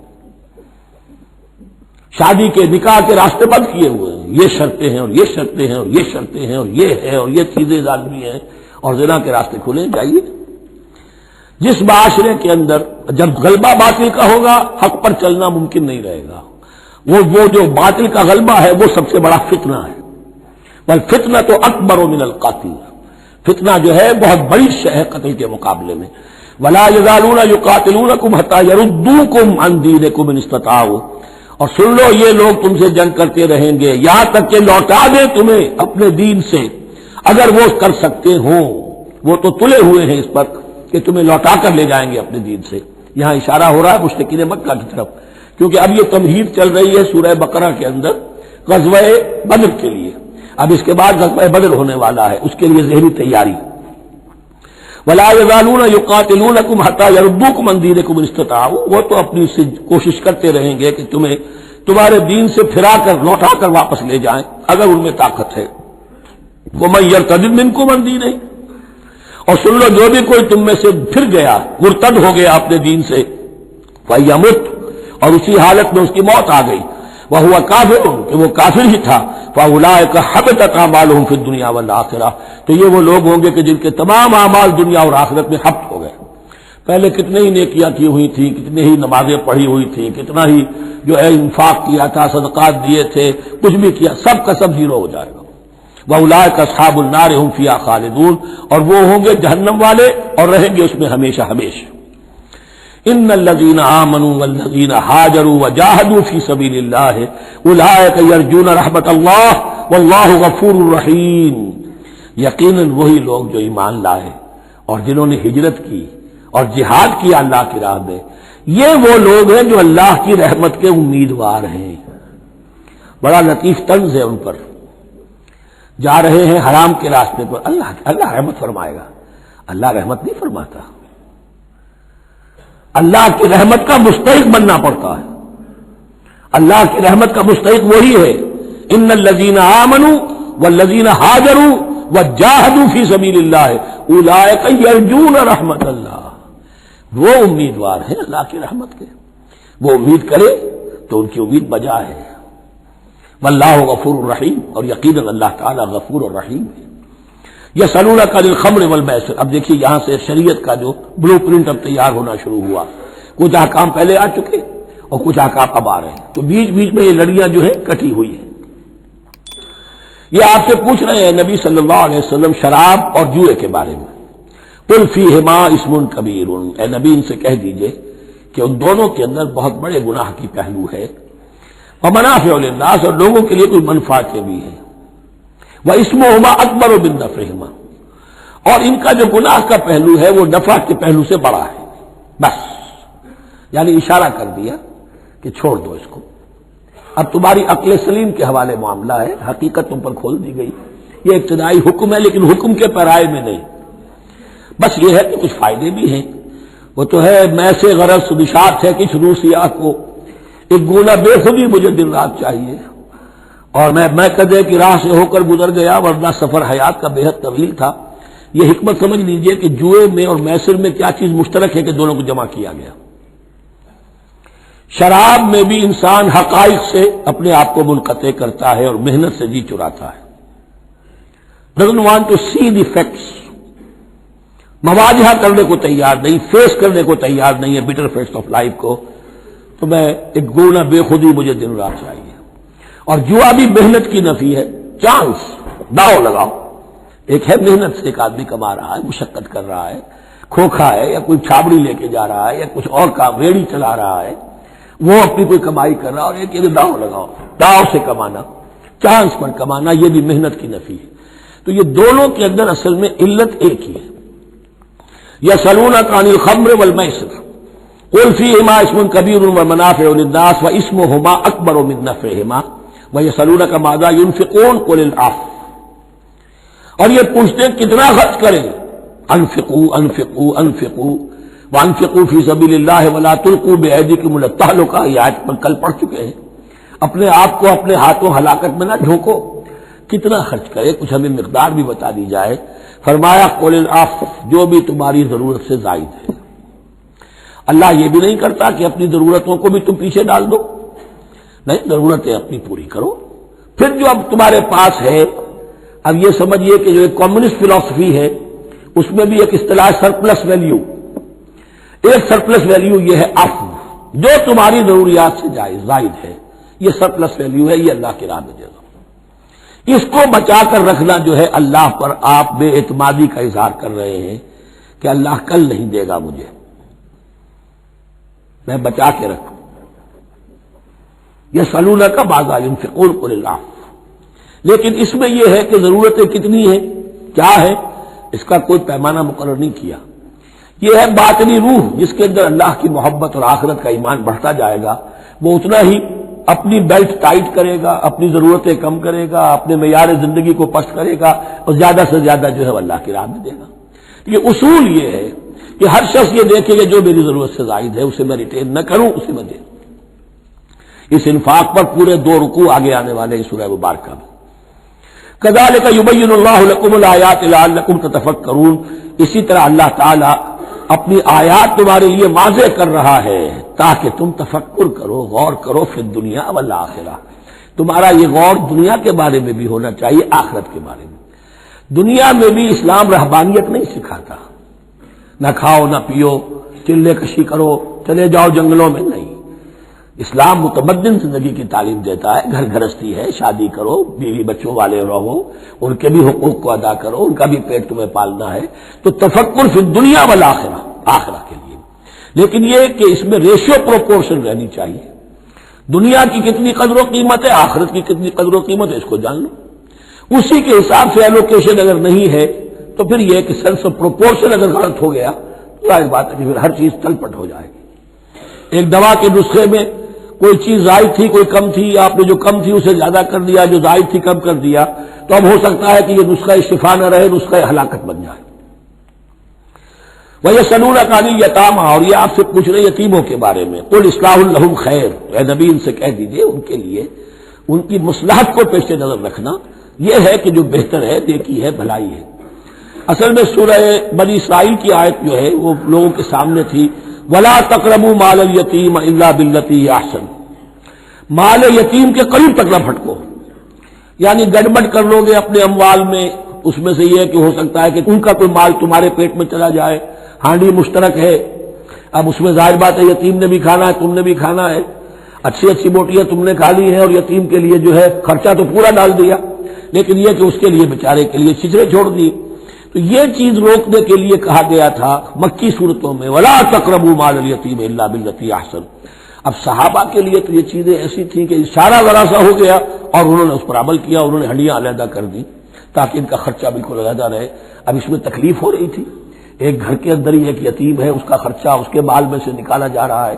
شادی کے نکاح کے راستے بند کیے ہوئے ہیں، یہ شرطیں ہیں اور یہ شرطیں ہیں اور یہ شرطیں ہیں اور یہ ہے اور یہ چیزیں ظالمی ہیں، اور زنا کے راستے کھلے جائیے. جس معاشرے کے اندر جب غلبہ باطل کا ہوگا حق پر چلنا ممکن نہیں رہے گا. وہ جو باطل کا غلبہ ہے وہ سب سے بڑا فتنہ ہے. والفتنہ تو اکبر من القتل، فتنہ جو ہے بہت بڑی شے ہے قتل کے مقابلے میں. ولا یزالون یقاتلونکم حتی یردوکم عن دینکم ان استطاعوا، اور سن لو یہ لوگ تم سے جنگ کرتے رہیں گے یہاں تک کہ لوٹا دیں تمہیں اپنے دین سے، اگر وہ کر سکتے ہوں. وہ تو تلے ہوئے ہیں اس پر کہ تمہیں لوٹا کر لے جائیں گے اپنے دین سے. یہاں اشارہ ہو رہا ہے مشرکین مکہ کی طرف، کیونکہ اب یہ تمہید چل رہی ہے سورہ بقرہ کے اندر غزوہ بدر کے لیے. اب اس کے بعد غزوہ بدر ہونے والا ہے، اس کے لیے ذہنی تیاری. ولا یزالون یقاتلونکم حتی یردوکم عن دینکم ان استطاعوا، وہ تو اپنی سے کوشش کرتے رہیں گے کہ تمہیں تمہارے دین سے پھرا کر لوٹا کر واپس لے جائیں اگر ان میں طاقت ہے. ومن یرتد منکم عن دینہ، اور سن لو جو بھی کوئی تم میں سے پھر گیا، مرتد ہو گیا اپنے دین سے، فیمت، اور اسی حالت میں اس کی موت آ گئی، وہو کافر، کہ وہ کافر ہی تھا، فاولئک حبطت اعمالهم فی الدنیا والآخرہ، تو یہ وہ لوگ ہوں گے کہ جن کے تمام اعمال دنیا اور آخرت میں حبط ہو گئے. پہلے کتنے ہی نیکیاں کی ہوئی تھیں، کتنے ہی نمازیں پڑھی ہوئی تھیں، کتنا ہی جو ہے انفاق کیا تھا، صدقات دیے تھے، کچھ بھی کیا، سب کا سب زیرو ہو جائے گا. وَأُولَٰئِكَ أَصْحَابُ النَّارِ هُمْ فِيهَا خَالِدُونَ، اور وہ ہوں گے جہنم والے اور رہیں گے اس میں ہمیشہ ہمیشہ. ان الذين آمنوا والذين هاجروا وجاهدوا في سبيل الله اولئك يرجون رحمت اللہ واللہ غفور رحیم. یقیناً وہی لوگ جو ایمان لائے اور جنہوں نے ہجرت کی اور جہاد کیا اللہ کی راہ میں، یہ وہ لوگ ہیں جو اللہ کی رحمت کے امیدوار ہیں. بڑا لطیف طنز ہے ان پر. جا رہے ہیں حرام کے راستے پر، اللہ رحمت فرمائے گا. اللہ رحمت نہیں فرماتا، اللہ کی رحمت کا مستحق بننا پڑتا ہے. اللہ کی رحمت کا مستحق وہی ہے. ان الذین آمنوا والذین ہاجروا وجاہدوا فی سبیل اللہ اولئک یرجون رحمت اللہ. وہ امیدوار ہیں اللہ کی رحمت کے، وہ امید کرے تو ان کی امید بجا ہے۔ واللہ غفور الرحیم، اور یقیناً اللہ تعالیٰ غفور الرحیم ہے۔ یسألونک عن الخمر والمیسر، اب دیکھیے یہاں سے شریعت کا جو بلو پرنٹ اب تیار ہونا شروع ہوا، کچھ احکام پہلے آ چکے اور کچھ احکام اب آ رہے ہیں، تو بیچ بیچ میں یہ لڑیاں جو ہیں کٹی ہوئی ہیں۔ یہ آپ سے پوچھ رہے ہیں نبی صلی اللہ علیہ وسلم شراب اور جوئے کے بارے میں، قل فیہما اسم کبیر، اے نبی ان سے کہہ دیجئے کہ ان دونوں کے اندر بہت بڑے گناہ کی پہلو ہے، ومنافع للناس، اور لوگوں کے لیے کوئی منفعتیں بھی ہیں، واسمہما اکبر من نفعہما، اور ان کا جو گناہ کا پہلو ہے وہ نفع کے پہلو سے بڑا ہے، بس یعنی اشارہ کر دیا کہ چھوڑ دو اس کو، اب تمہاری عقل سلیم کے حوالے معاملہ ہے، حقیقت تم پر کھول دی گئی، یہ ابتدائی حکم ہے لیکن حکم کے پیرائے میں نہیں، بس یہ ہے کہ کچھ فائدے بھی ہیں، وہ تو ہے میں سے غرض نشاط ہے کچھ روسیہ کو، ایک گونا بے خودی مجھے دن رات چاہیے، اور میں کدے کی راہ سے ہو کر گزر گیا ورنہ سفر حیات کا بے حد طویل تھا۔ یہ حکمت سمجھ لیجئے کہ جوئے میں اور میسر میں کیا چیز مشترک ہے کہ دونوں کو جمع کیا گیا۔ شراب میں بھی انسان حقائق سے اپنے آپ کو منقطع کرتا ہے اور محنت سے جی چراتا ہے، doesn't want to see the facts، مواجہہ کرنے کو تیار نہیں، فیس کرنے کو تیار نہیں ہے bitter facts آف لائف کو، تو میں ایک گونا بے خودی مجھے دن رات چاہیے۔ اور جوا بھی محنت کی نفی ہے، چانس، داؤ لگاؤ، ایک ہے محنت سے ایک آدمی کما رہا ہے، مشقت کر رہا ہے، کھوکھا ہے یا کوئی چھابڑی لے کے جا رہا ہے یا کچھ اور کام ریڑھی چلا رہا ہے، وہ اپنی کوئی کمائی کر رہا ہے، اور ایک یہ داؤ لگاؤ، داؤ سے کمانا، چانس پر کمانا، یہ بھی محنت کی نفی ہے۔ تو یہ دونوں کے اندر اصل میں علت ایک ہی ہے۔ یسألونک عن الخمر والمیسر قل فیہما اسم کبیر ومنافع للناس واسمہما اکبر من نفعہما ویسألونک ماذا ينفقون قل العفو، اور یہ پوچھتے ہیں کتنا خرچ کریں، انفقوا انفقوا انفقوا وانفقوا فی سبیل اللہ ولا تلقوا بایدیکم الی التہلکہ، یہ آیت پر کل پڑھ چکے ہیں، اپنے آپ کو اپنے ہاتھوں ہلاکت میں نہ جھونکو، کتنا خرچ کرے، کچھ ہمیں مقدار بھی بتا دی جائے۔ فرمایا قل العفو، جو بھی تمہاری ضرورت سے زائد ہے۔ اللہ یہ بھی نہیں کرتا کہ اپنی ضرورتوں کو بھی تم پیچھے ڈال دو، نہیں، ضرورتیں اپنی پوری کرو، پھر جو اب تمہارے پاس ہے، اب یہ سمجھیے کہ جو ایک کمیونسٹ فلسفی ہے اس میں بھی ایک اصطلاح سرپلس ویلیو، ایک سرپلس ویلیو یہ ہے عفو، جو تمہاری ضروریات سے زائد ہے، یہ سرپلس ویلیو ہے، یہ اللہ کی راہ میں دے دو۔ اس کو بچا کر رکھنا جو ہے اللہ پر آپ بے اعتمادی کا اظہار کر رہے ہیں کہ اللہ کل نہیں دے گا مجھے، میں بچا کے رکھوں۔ یسألونک ماذا ينفقون قل العفو، لیکن اس میں یہ ہے کہ ضرورتیں کتنی ہیں، کیا ہے، اس کا کوئی پیمانہ مقرر نہیں کیا۔ یہ ہے باطنی روح، جس کے اندر اللہ کی محبت اور آخرت کا ایمان بڑھتا جائے گا، وہ اتنا ہی اپنی بیلٹ ٹائٹ کرے گا، اپنی ضرورتیں کم کرے گا، اپنے معیار زندگی کو پست کرے گا، اور زیادہ سے زیادہ جو ہے اللہ کی راہ میں دے گا۔ یہ اصول یہ ہے کہ ہر شخص یہ دیکھے کہ جو میری ضرورت سے زائد ہے اسے میں ریٹین نہ کروں، اسے میں دے۔ اس انفاق پر پورے 2 رکوع آگے آنے والے ہیں سورہ مبارکہ میں۔ کذالک یبین اللہ لکم الآیات لعلکم تتفکرون، اسی طرح اللہ تعالی اپنی آیات تمہارے لیے واضح کر رہا ہے تاکہ تم تفکر کرو، غور کرو، فی الدنیا والآخرہ، تمہارا یہ غور دنیا کے بارے میں بھی ہونا چاہیے، آخرت کے بارے میں۔ دنیا میں بھی اسلام رہبانیت نہیں سکھاتا، نہ کھاؤ نہ پیو، چلے کشی کرو، چلے جاؤ جنگلوں میں، نہیں، اسلام متمدن زندگی کی تعلیم دیتا ہے، گھر گھرستی ہے، شادی کرو، بیوی بچوں والے رہو، ان کے بھی حقوق کو ادا کرو، ان کا بھی پیٹ تمہیں پالنا ہے، تو تفکر فی الدنیا والآخرہ، آخرہ کے لیے، لیکن یہ کہ اس میں ریشیو پروپورشن رہنی چاہیے، دنیا کی کتنی قدر و قیمت ہے، آخرت کی کتنی قدر و قیمت ہے، اس کو جان لو، اسی کے حساب سے ایلوکیشن اگر نہیں ہے تو پھر یہ کہ سینس آف پروپورشن اگر غلط ہو گیا تو ظاہر بات ہے کہ پھر ہر چیز تلپٹ ہو جائے گی۔ ایک دوا کے نسخے میں کوئی چیز زائد تھی، کوئی کم تھی، آپ نے جو کم تھی اسے زیادہ کر دیا، جو زائد تھی کم کر دیا، تو اب ہو سکتا ہے کہ یہ نسخہ شفا نہ رہے، نسخہ ہلاکت بن جائے۔ وَيَسْأَلُونَكَ عَنِ الْيَتَامَىٰ، اور یہ آپ سے پوچھ رہے یتیموں کے بارے میں، قُلْ إِصْلَاحٌ لَهُمْ خَيْرٌ، اے نبی ان سے کہہ دیجئے ان کے لیے ان کی مصلحت کو پیش نظر رکھنا یہ ہے کہ جو بہتر ہے، نیکی ہے، بھلائی ہے۔ اصل میں سورہ بنی اسرائیل کی آیت جو ہے وہ لوگوں کے سامنے تھی، وَلَا تَقْرَبُوا مَالَ الْيَتِيمِ إِلَّا بِالَّتِي هِيَ أَحْسَنُ، مال یتیم کے قریب تک نہ پھٹکو، یعنی گڑبڑ کر لو گے اپنے اموال میں، اس میں سے یہ کہ ہو سکتا ہے کہ ان کا کوئی مال تمہارے پیٹ میں چلا جائے، ہانڈی مشترک ہے، اب اس میں ظاہر بات ہے یتیم نے بھی کھانا ہے، تم نے بھی کھانا ہے، اچھی اچھی بوٹیاں تم نے کھا لی ہیں اور یتیم کے لیے جو ہے خرچہ تو پورا ڈال دیا، لیکن یہ کہ اس کے لیے بیچارے کے لیے چھچرے چھوڑ دیے۔ تو یہ چیز روکنے کے لیے کہا گیا تھا مکی صورتوں میں وَلَا تَقْرَبُوا مَالَ الْيَتِيمِ إِلَّا بِالَّتِي أَحْسَنُ۔ اب صحابہ کے لیے تو یہ چیزیں ایسی تھیں کہ اشارہ ذرا سا ہو گیا اور انہوں نے اس پر عمل کیا، انہوں نے ہڈیاں علیحدہ کر دی تاکہ ان کا خرچہ بالکل علیحدہ رہے۔ اب اس میں تکلیف ہو رہی تھی، ایک گھر کے اندر ہی ایک یتیم ہے، اس کا خرچہ اس کے مال میں سے نکالا جا رہا ہے۔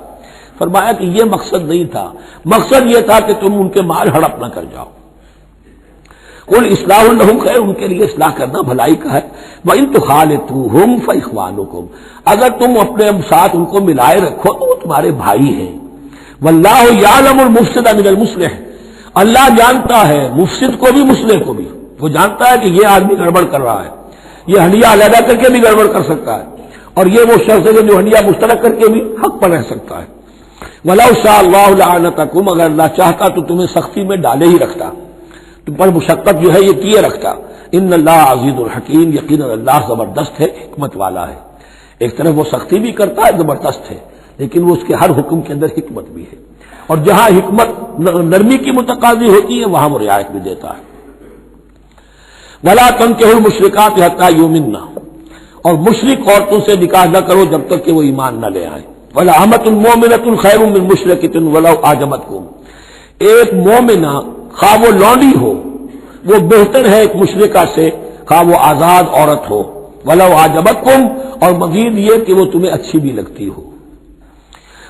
فرمایا کہ یہ مقصد نہیں تھا، مقصد یہ تھا کہ تم ان کے مال ہڑپ نہ کر جاؤ۔ قل اصلاح لهم خیر، ان کے لیے اصلاح کرنا بھلائی کا ہے۔ وَإِن تُخَالِطُوهُمْ فَإِخْوَانُكُمْ، اگر تم اپنے ساتھ ان کو ملائے رکھو تو وہ تمہارے بھائی ہیں۔ وَاللَّهُ يَعْلَمُ الْمُفْسِدَ مِنَ الْمُصْلِحِ، اللہ جانتا ہے مفسد کو بھی مصلح کو بھی، وہ جانتا ہے کہ یہ آدمی گڑبڑ کر رہا ہے، یہ ہنڈیاں علیحدہ کر کے بھی گڑبڑ کر سکتا ہے، اور یہ وہ شخص ہے جو ہنڈیاں مشترک کر کے بھی حق پر رہ سکتا ہے۔ وَلَوْ شَاءَ اللَّهُ لَعَنَتَكُمْ، اگر اللہ چاہتا تو تمہیں سختی میں ڈالے ہی رکھتا، تم پر مشقت جو ہے یہ کیے رکھتا۔ ان اللہ عزیز الحکیم، یقیناً اللہ زبردست ہے، حکمت والا ہے۔ ایک طرف وہ سختی بھی کرتا ہے، زبردست ہے، لیکن وہ اس کے ہر حکم کے اندر حکمت بھی ہے، اور جہاں حکمت نرمی کی متقاضی ہوتی ہے وہاں وہ رعایت بھی دیتا ہے۔ وَلَا تَنكِحُوا الْمُشْرِكَاتِ حَتَّىٰ يُؤْمِنَّ، اور مشرک عورتوں سے نکاح نہ کرو جب تک کہ وہ ایمان نہ لے آئیں۔ وَلَأَمَةٌ مُؤْمِنَةٌ خَيْرٌ مِّن مُشْرِكَةٍ وَلَوْ أَعْجَبَتْكُمْ، ایک مومنہ خواہ وہ لونڈی ہو وہ بہتر ہے ایک مشرکہ سے خواہ وہ آزاد عورت ہو۔ وَلَوْ أَعْجَبَتْكُمْ، اور مزید یہ کہ وہ تمہیں اچھی بھی لگتی ہو۔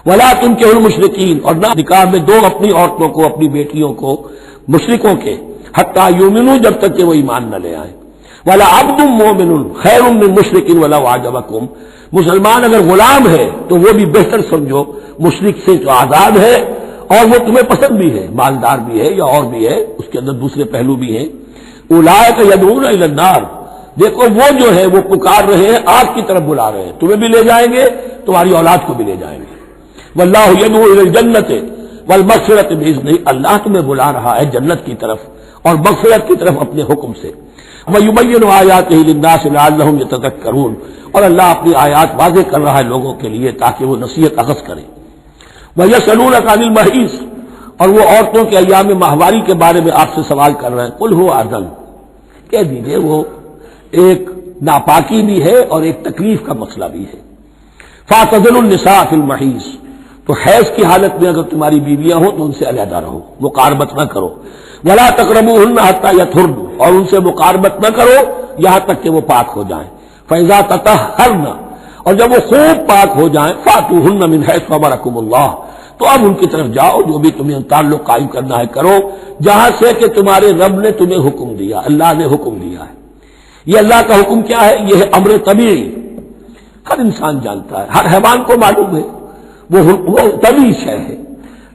وَلَا تُنكِحُوا الْمُشْرِكِينَ، اور نہ نکاح میں دو اپنی عورتوں کو، اپنی بیٹیوں کو مشرکوں کے، حتیٰ یؤمنوا، جب تک کہ وہ ایمان نہ لے آئیں۔ وَلَعَبْدٌ مُّؤْمِنٌ خَيْرٌ مِّن مُّشْرِكٍ وَلَوْ أَعْجَبَكُمْ، مسلمان اگر غلام ہے تو وہ بھی بہتر سمجھو مشرک سے جو آزاد ہے اور وہ تمہیں پسند بھی ہے، مالدار بھی ہے یا اور بھی ہے، اس کے اندر دوسرے پہلو بھی ہیں۔ اولئک یدعون الی النار، دیکھو وہ جو ہے وہ پکار رہے ہیں، آگ کی طرف بلا رہے ہیں، تمہیں بھی لے جائیں گے، تمہاری اولاد کو بھی لے جائیں گے۔ واللہ یدعو الی الجنۃ والمغفرۃ باذنہ، اللہ تمہیں بلا رہا ہے جنت کی طرف اور مغفرت کی طرف اپنے حکم سے۔ وَيُبَيِّنُ آیاتہ للناس لعلہم یتذکرون، اور اللہ اپنی آیات واضح کر رہا ہے لوگوں کے لیے تاکہ وہ نصیحت اخذ کریں۔ وَيَسْأَلُونَكَ عَنِ الْمَحِيضِ، اور وہ عورتوں کے ایام ماہواری کے بارے میں آپ سے سوال کر رہے ہیں۔ قُلْ هُوَ أَذًى، کہہ دیجئے وہ ایک ناپاکی بھی ہے اور ایک تکلیف کا مسئلہ بھی ہے۔ فَاعْتَزِلُوا النِّسَاءَ فِي الْمَحِيضِ، تو حیض کی حالت میں اگر تمہاری بیویاں ہوں تو ان سے علیحدہ رہو، مقاربت نہ کرو۔ وَلَا تَقْرَبُوهُنَّ حَتَّىٰ يَطْهُرْنَ، اور ان سے مقاربت نہ کرو یہاں تک کہ وہ پاک ہو جائیں۔ فَإِذَا تَطَهَّرْنَ، اور جب وہ خوب پاک ہو جائیں، فَأْتُوهُنَّ مِنْ حَيْثُ أَمَرَكُمُ اللَّهُ، تو اب ان کی طرف جاؤ، جو بھی تمہیں تعلق قائم کرنا ہے کرو، جہاں سے کہ تمہارے رب نے تمہیں حکم دیا، اللہ نے حکم دیا ہے۔ یہ اللہ کا حکم کیا ہے؟ یہ ہے امر طبیعی، ہر انسان جانتا ہے، ہر حیوان کو معلوم ہے، وہ طبیعی شے ہے۔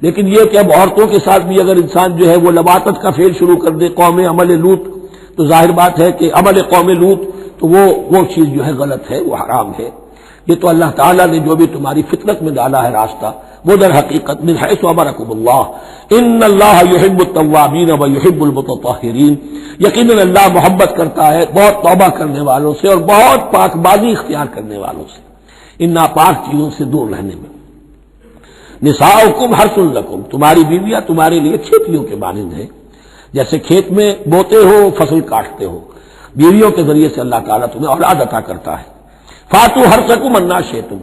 لیکن یہ کہ اب عورتوں کے ساتھ بھی اگر انسان جو ہے وہ لواطت کا فعل شروع کر دے، قوم عمل لوط، تو ظاہر بات ہے کہ عمل قوم لوط تو وہ چیز جو ہے غلط ہے، وہ حرام ہے۔ یہ تو اللہ تعالیٰ نے جو بھی تمہاری فطرت میں ڈالا ہے راستہ، وہ در حقیقت من حیث امرکم اللہ، ان اللہ یحب التوابین و یحب المتطہرین، یقیناً اللہ محبت کرتا ہے بہت توبہ کرنے والوں سے اور بہت پاک بازی اختیار کرنے والوں سے، ان ناپاک چیزوں سے دور رہنے میں۔ نساؤکم حرث لکم، تمہاری بیویاں تمہارے لیے کھیتیوں کے مانند ہیں، جیسے کھیت میں بوتے ہو فصل کاٹتے ہو، بیویوں کے ذریعے سے اللہ تعالیٰ تمہیں اولاد عطا کرتا ہے۔ فاتوا حرثکم انا شئتم،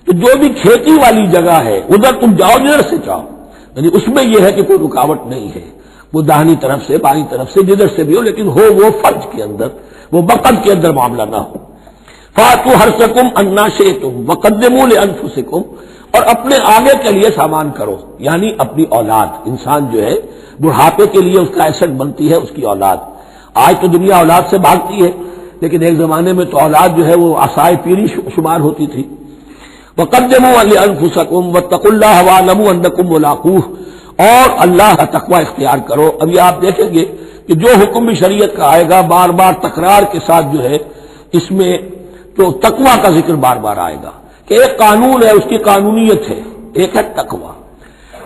تو جو بھی کھیتی والی جگہ ہے ادھر تم جاؤ جدھر سے چاہو، یعنی اس میں یہ ہے کہ کوئی رکاوٹ نہیں ہے، وہ داہنی طرف سے بائیں طرف سے جدھر سے بھی ہو، لیکن ہو وہ فرض کے اندر، وہ وقت کے اندر معاملہ نہ ہو۔ فاتوا حرثکم انا شئتم وقدموا لانفسکم، اور اپنے آگے کے لیے سامان کرو، یعنی اپنی اولاد۔ انسان جو ہے بڑھاپے کے لیے اس کا ایسٹ بنتی ہے اس کی اولاد۔ آج تو دنیا اولاد سے بھاگتی ہے، لیکن ایک زمانے میں تو اولاد جو ہے وہ عصائے پیری شمار ہوتی تھی۔ وَقَدِّمُوا لِأَنفُسَكُمْ وَاتَّقُوا اللَّهَ وَاعْلَمُوا أَنَّكُمْ مُلَاقُوهُ، اور اللہ کا تقوی اختیار کرو۔ اب یہ آپ دیکھیں گے کہ جو حکم بھی شریعت کا آئے گا بار بار تکرار کے ساتھ جو ہے اس میں تو تقوی کا ذکر بار بار آئے گا، کہ ایک قانون ہے اس کی قانونیت ہے، ایک ہے تقوی۔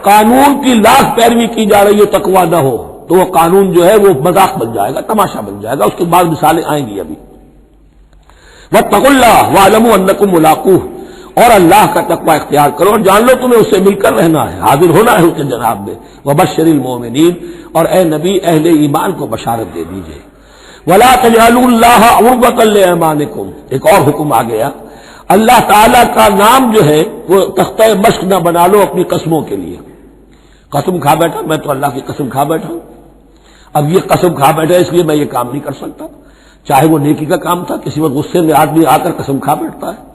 قانون کی لاکھ پیروی کی جا رہی ہے تقویٰ نہ ہو تو وہ قانون جو ہے وہ مذاق بن جائے گا، تماشا بن جائے گا. اس کے بعد مثالیں آئیں گی ابھی. واتقوا اللہ واعلموا انکم ملاقوہ، اور اللہ کا تقوی اختیار کرو اور جان لو تمہیں اس سے مل کر رہنا ہے، حاضر ہونا ہے اس کے جناب میں. وبشر المؤمنین، اور اے نبی اہل ایمان کو بشارت دے دیجئے. ولا تجعلوا اللہ عرضۃ لایمانکم، ایک اور حکم آ گیا، اللہ تعالیٰ کا نام جو ہے وہ تختہ مشق نہ بنا لو اپنی قسموں کے لیے. قسم کھا بیٹھا میں تو اللہ کی قسم کھا بیٹھا ہوں، اب یہ قسم کھا بیٹھا اس لیے میں یہ کام نہیں کر سکتا. چاہے وہ نیکی کا کام تھا، کسی وقت غصے میں آدمی آ کر قسم کھا بیٹھتا ہے.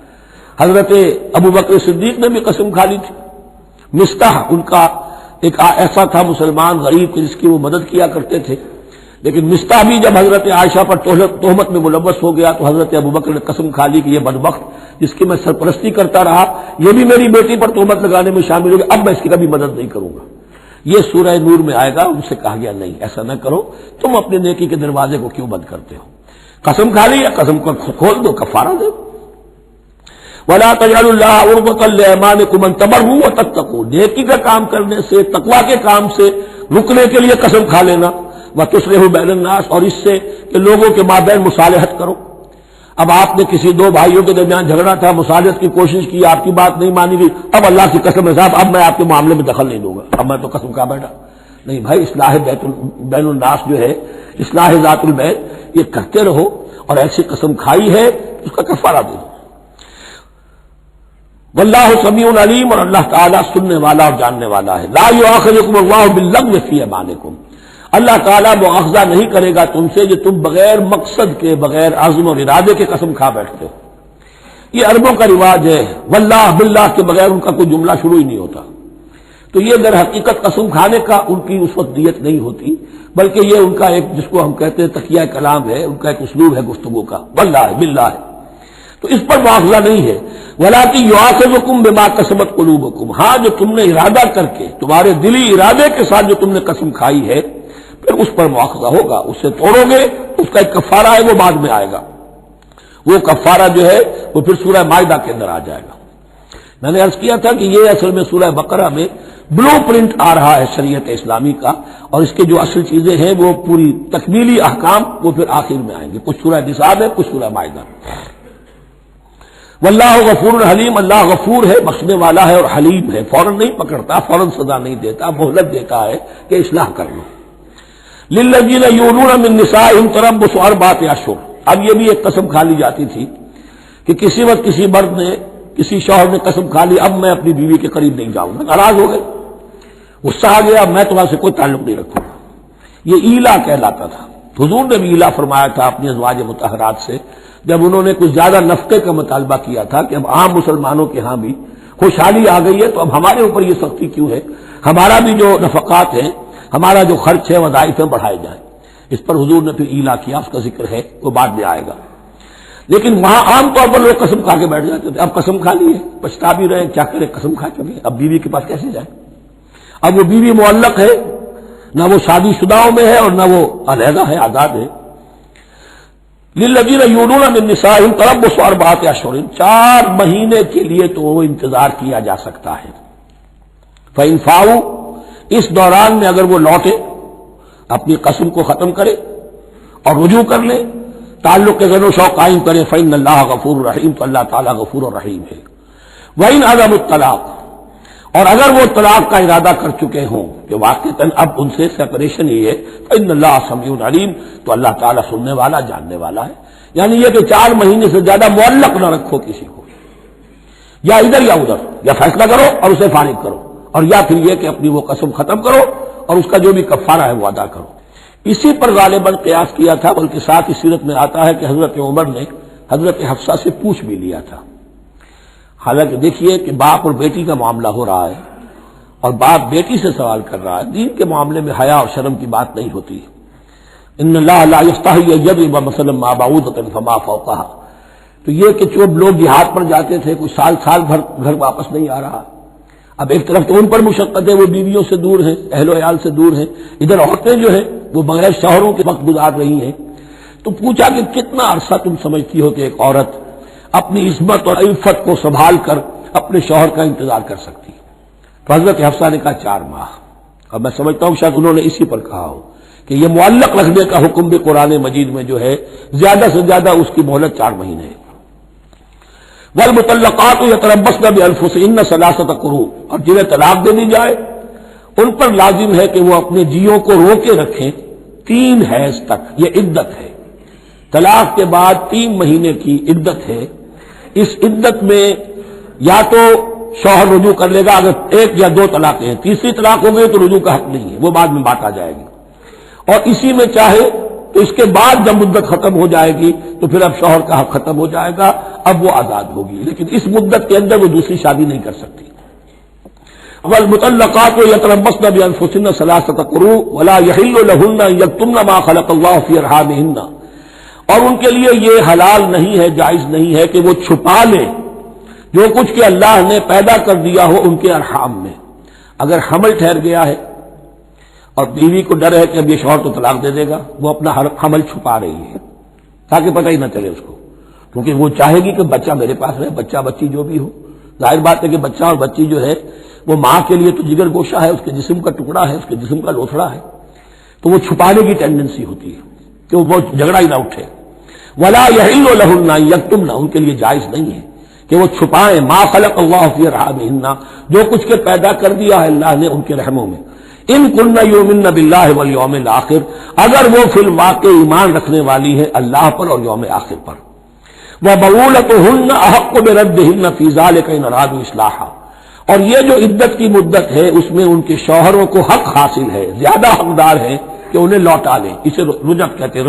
حضرت ابوبکر صدیق نے بھی قسم کھا لی تھی. مستح ان کا ایک ایسا تھا مسلمان غریب جس کی وہ مدد کیا کرتے تھے، لیکن مستح بھی جب حضرت عائشہ پر تہمت میں ملوث ہو گیا تو حضرت ابوبکر نے قسم کھا لی کہ یہ بدبخت جس کی میں سرپرستی کرتا رہا یہ بھی میری بیٹی پر تہمت لگانے میں شامل ہو گیا، اب میں اس کی کبھی مدد نہیں کروں گا. یہ سورہ نور میں آئے گا. ان سے کہا گیا نہیں ایسا نہ کرو، تم اپنے نیکی کے دروازے کو کیوں بند کرتے ہو؟ قسم کھا لی، یا قسم کو کھول دو، کفارہ دو. ولا تجعلوا اللہ عرضۃ لایمانکم ان تبروا وتتقوا، نیکی کا کام کرنے سے، تقوی کے کام سے رکنے کے لیے قسم کھا لینا. وتصلحوا بین الناس، اور اس سے کہ لوگوں کے مابین مصالحت کرو. اب آپ نے کسی دو بھائیوں کے درمیان جھگڑا تھا، مصالحت کی کوشش کی، آپ کی بات نہیں مانی گئی، اب اللہ کی قسم ہے صاحب اب میں آپ کے معاملے میں دخل نہیں دوں گا، اب میں تو قسم کھا بیٹھا. نہیں بھائی، اصلاح بین الناس جو ہے، اصلاح ذات البین، یہ کرتے رہو. اور ایسی قسم کھائی ہے اس کا کفارہ دے دو. واللہ سمیع علیم، اور اللہ تعالیٰ سننے والا اور جاننے والا ہے. لا یؤاخذکم اللہ باللغو فی ایمانکم، اللہ تعالیٰ مؤاخذہ نہیں کرے گا تم سے جو تم بغیر مقصد کے، بغیر عزم اور ارادے کے قسم کھا بیٹھتے ہو. یہ عربوں کا رواج ہے، واللہ باللہ کے بغیر ان کا کوئی جملہ شروع ہی نہیں ہوتا. تو یہ در حقیقت قسم کھانے کا ان کی اس وقت نیت نہیں ہوتی، بلکہ یہ ان کا ایک جس کو ہم کہتے ہیں تقیہ کلام ہے، ان کا ایک اسلوب ہے گفتگو کا، واللہ باللہ. تو اس پر مؤاخذہ نہیں ہے. ولاکن یؤاخذکم بما کسبت قلوبکم، ہاں جو تم نے ارادہ کر کے، تمہارے دلی ارادے کے ساتھ جو تم نے قسم کھائی ہے، پھر اس پر مؤاخذہ ہوگا. اس سے توڑو گے، اس کا ایک کفارہ ہے، وہ بعد میں آئے گا. وہ کفارہ جو ہے وہ پھر سورہ مائدہ کے اندر آ جائے گا. میں نے عرض کیا تھا کہ یہ اصل میں سورہ بقرہ میں بلو پرنٹ آ رہا ہے شریعت اسلامی کا، اور اس کے جو اصل چیزیں ہیں وہ پوری تکمیلی احکام وہ پھر آخر میں آئیں گے. کچھ سورہ نساء ہے، کچھ سورہ مائدہ. واللہ غفور حلیم، اللہ غفور ہے، بخشنے والا ہے اور حلیم ہے، فوراً نہیں پکڑتا، فوراً سزا نہیں دیتا، مہلت دیتا ہے کہ اصلاح کر لو. للذین یولون من نسائہم تربص اربعۃ اشہر، اب یہ بھی ایک قسم کھا لی جاتی تھی کہ کسی وقت کسی مرد نے، کسی شوہر نے قسم کھا لی اب میں اپنی بیوی کے قریب نہیں جاؤں گا، ناراض ہو گئے، غصہ آ گیا، میں تمہارے سے کوئی تعلق نہیں رکھوں گا. یہ ایلا کہلاتا تھا. حضور نے بھی ایلا فرمایا تھا اپنی ازواج مطہرات سے جب انہوں نے کچھ زیادہ نفقے کا مطالبہ کیا تھا کہ اب عام مسلمانوں کے ہاں بھی خوشحالی آ گئی ہے تو اب ہمارے اوپر یہ سختی کیوں ہے، ہمارا بھی جو نفقات ہیں، ہمارا جو خرچ ہے، وظائف ہیں، بڑھائے جائیں. اس پر حضور نے پھر ایلا کیا، اس کا ذکر ہے، وہ بعد میں آئے گا. لیکن وہاں عام طور پر لوگ قسم کھا کے بیٹھ جاتے تھے. اب قسم کھا لی ہے، پچھتا بھی رہے، کیا کرے، قسم کھا چکے، اب بیوی کے پاس کیسے جائے. اب وہ بیوی معلق ہے، نہ وہ شادی شداؤں میں ہے اور نہ وہ علیحدہ ہے، آزاد ہے. للذین یولون من نسائہم تربص اربعۃ اشہر، 4 مہینے کے لیے تو وہ انتظار کیا جا سکتا ہے. فإن فاؤوا، اس دوران میں اگر وہ لوٹے، اپنی قسم کو ختم کرے اور رجوع کر لے، تعلق کے زن و شوق قائم کرے، فإن اللہ غفور رحیم، تو اللہ تعالیٰ غفور اور رحیم ہے. وإن عزموا الطلاق، اور اگر وہ طلاق کا ارادہ کر چکے ہوں کہ واقعتاً اب ان سے سیپریشن ہی ہے، فإن اللہ سمیع علیم، تو اللہ تعالیٰ سننے والا، جاننے والا ہے. یعنی یہ کہ 4 مہینے سے زیادہ معلق نہ رکھو کسی کو، یا ادھر یا ادھر، یا فیصلہ کرو اور اسے فارغ کرو، اور یا پھر یہ کہ اپنی وہ قسم ختم کرو اور اس کا جو بھی کفارہ ہے وہ ادا کرو. اسی پر غالباً قیاس کیا تھا، بلکہ ساتھ ہی سیرت میں آتا ہے کہ حضرت عمر نے حضرت حفصہ سے پوچھ بھی لیا تھا. حالانکہ دیکھیے کہ باپ اور بیٹی کا معاملہ ہو رہا ہے اور باپ بیٹی سے سوال کر رہا ہے، دین کے معاملے میں حیا اور شرم کی بات نہیں ہوتی. ان اللہ لا یستحی ان یضرب مثلا ما بعوضۃ فما فوقها، تو یہ کہ جو لوگ جہاد پر جاتے تھے کچھ سال بھر گھر واپس نہیں آ رہا. اب ایک طرف تو ان پر مشقت ہے، وہ بیویوں سے دور ہیں، اہل و عیال سے دور ہیں، ادھر عورتیں جو ہیں وہ بغیر شوہروں کے وقت گزار رہی ہیں. تو پوچھا کہ کتنا عرصہ تم سمجھتی ہو کہ ایک عورت اپنی عصمت اور عفت کو سنبھال کر اپنے شوہر کا انتظار کر سکتی ہے. تو حضرت حفصہ نے کہا 4 ماہ. اور میں سمجھتا ہوں شاید انہوں نے اسی پر کہا ہو کہ یہ معلق رکھنے کا حکم بھی قرآن مجید میں جو ہے زیادہ سے زیادہ اس کی مہلت 4 مہینے ہے. والمطلقات یتربصن بانفسهن 3 قروء، اور جنہیں طلاق دے دی جائے ان پر لازم ہے کہ وہ اپنے جیوں کو روکے رکھیں 3 حیض تک. یہ عدت ہے، طلاق کے بعد 3 مہینے کی عدت ہے. اس عدت میں یا تو شوہر رجوع کر لے گا اگر 1 یا 2 طلاقیں ہیں، تیسری طلاق ہو گئی تو رجوع کا حق نہیں ہے، وہ بعد میں بات آ جائے گی. اور اسی میں چاہے تو اس کے بعد جب مدت ختم ہو جائے گی تو پھر اب شوہر کا حق ختم ہو جائے گا، اب وہ آزاد ہوگی، لیکن اس مدت کے اندر وہ دوسری شادی نہیں کر سکتی. والمطلقات یتربصن بانفسهن 3 قروء ولا يحل لهن ان يكتمن ما خلق الله في ارحامهن، اور ان کے لیے یہ حلال نہیں ہے، جائز نہیں ہے کہ وہ چھپا لیں جو کچھ کہ اللہ نے پیدا کر دیا ہو ان کے ارحام میں. اگر حمل ٹھہر گیا ہے اور بیوی کو ڈر ہے کہ اب یہ شوہر تو طلاق دے دے گا، وہ اپنا حمل چھپا رہی ہے تاکہ پتہ ہی نہ چلے اس کو، کیونکہ وہ چاہے گی کہ بچہ میرے پاس رہے، بچہ بچی جو بھی ہو. ظاہر بات ہے کہ بچہ اور بچی جو ہے وہ ماں کے لیے تو جگر گوشہ ہے، اس کے جسم کا ٹکڑا ہے، اس کے جسم کا لوتھڑا ہے، تو وہ چھپانے کی ٹینڈنسی ہوتی ہے کہ وہ جھگڑا ہی نہ اٹھے. ولا يحل لهن ان يكتمن، ان کے لیے جائز نہیں ہے کہ وہ چھپائیں ما خلق اللہ فی ارحامہن، جو کچھ کے پیدا کر دیا ہے اللہ نے ان کے رحموں میں. ان كن يؤمن بالله واليوم الاخر، اگر وہ فی الواقع ایمان رکھنے والی ہے اللہ پر اور یوم آخر پر. وبعولتهن احق بردهن في ذلك ان ارادوا اصلاحا، اور یہ جو عدت کی مدت ہے اس میں ان کے شوہروں کو حق حاصل ہے، زیادہ حقدار ہے کہ انہیں لوٹا لیں. اسے رجعت کہتے ہیں،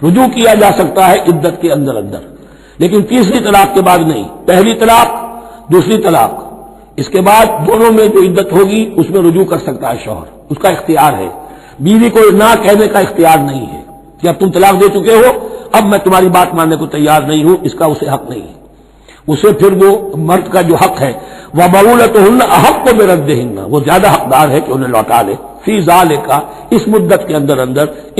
رجوع کیا جا سکتا ہے عدت کے اندر لیکن تیسری طلاق کے بعد نہیں. پہلی طلاق، دوسری طلاق، اس کے بعد دونوں میں جو عدت ہوگی اس میں رجوع کر سکتا ہے شوہر، اس کا اختیار ہے. بیوی کو نہ کہنے کا اختیار نہیں ہے کہ اب تم طلاق دے چکے ہو، اب میں تمہاری بات ماننے کو تیار نہیں ہوں، اس کا اسے حق نہیں ہے. اسے پھر وہ مرد کا جو حق ہے وَبَعُولَتُهُنَّ أَحَقُّ بِرَدِّهِنَّ، وہ زیادہ حقدار ہے کہ انہیں لوٹا لے. فی ذالک، اس مدت کے اندر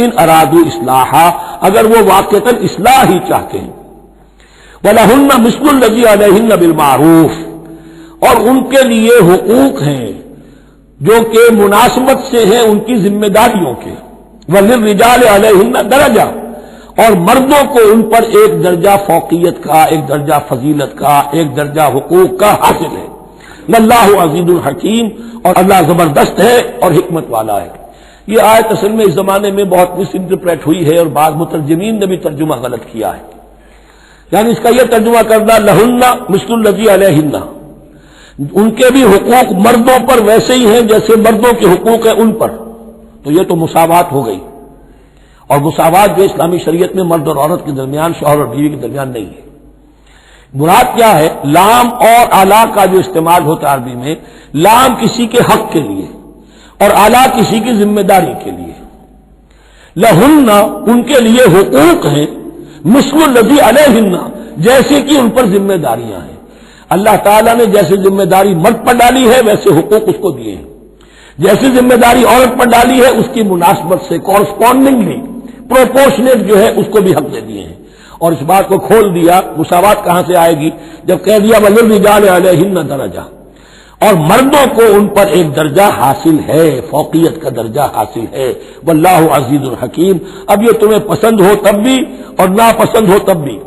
ان ارادوا اصلاحا، اگر وہ واقعتاً اصلاح ہی چاہتے ہیں. وَلَهُنَّ مِثْلُ الَّذِي عَلَيْهِنَّ بِالْمَعْرُوفِ، اور ان کے لیے حقوق ہیں جو کہ مناسبت سے ہیں ان کی ذمہ داریوں کے. وَلِلرِّجَالِ عَلَيْهِنَّ دَرَجَةٌ، اور مردوں کو ان پر ایک درجہ فوقیت کا، ایک درجہ فضیلت کا، ایک درجہ حقوق کا حاصل ہے. اللہ عزیز الحکیم، اور اللہ زبردست ہے اور حکمت والا ہے. یہ آیت اصل میں اس زمانے میں بہت مس انٹرپریٹ ہوئی ہے اور بعض مترجمین نے بھی ترجمہ غلط کیا ہے. یعنی اس کا یہ ترجمہ کردہ لہن مثل الذی علیہن، ان کے بھی حقوق مردوں پر ویسے ہی ہیں جیسے مردوں کے حقوق ہیں ان پر. تو یہ تو مساوات ہو گئی، اور مساوات جو اسلامی شریعت میں مرد اور عورت کے درمیان، شوہر اور بیوی کے درمیان نہیں ہے. مراد کیا ہے؟ لام اور اعلیٰ کا جو استعمال ہوتا ہے عربی میں، لام کسی کے حق کے لیے اور اعلیٰ کسی کی ذمہ داری کے لیے. لہن ان کے لیے حقوق ہیں، مثل الذی علیہن جیسے کہ ان پر ذمہ داریاں ہیں. اللہ تعالیٰ نے جیسے ذمہ داری مرد پر ڈالی ہے ویسے حقوق اس کو دیے ہیں. جیسی ذمہ داری عورت پر ڈالی ہے اس کی مناسبت سے کورسپونڈنگلی پروپورشنیٹ جو ہے اس کو بھی حق دے دیے ہیں. اور اس بات کو کھول دیا مساوات کہاں سے آئے گی جب کہہ دیا وَلِلرِّجَالِ عَلَيْهِنَّ دَرَجَةٌ، اور مردوں کو ان پر ایک درجہ حاصل ہے، فوقیت کا درجہ حاصل ہے. واللہ عزیز الحکیم. اب یہ تمہیں پسند ہو تب بھی اور ناپسند ہو تب بھی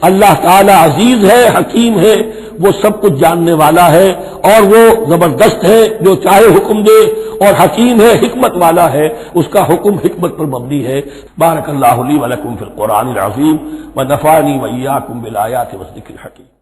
اللہ تعالی عزیز ہے، حکیم ہے، وہ سب کچھ جاننے والا ہے اور وہ زبردست ہے، جو چاہے حکم دے، اور حکیم ہے، حکمت والا ہے، اس کا حکم حکمت پر مبنی ہے. بارک اللہ لی ولکم فی القرآن العظیم ونفعنی وإیاکم بالآیات والذکر الحکیم.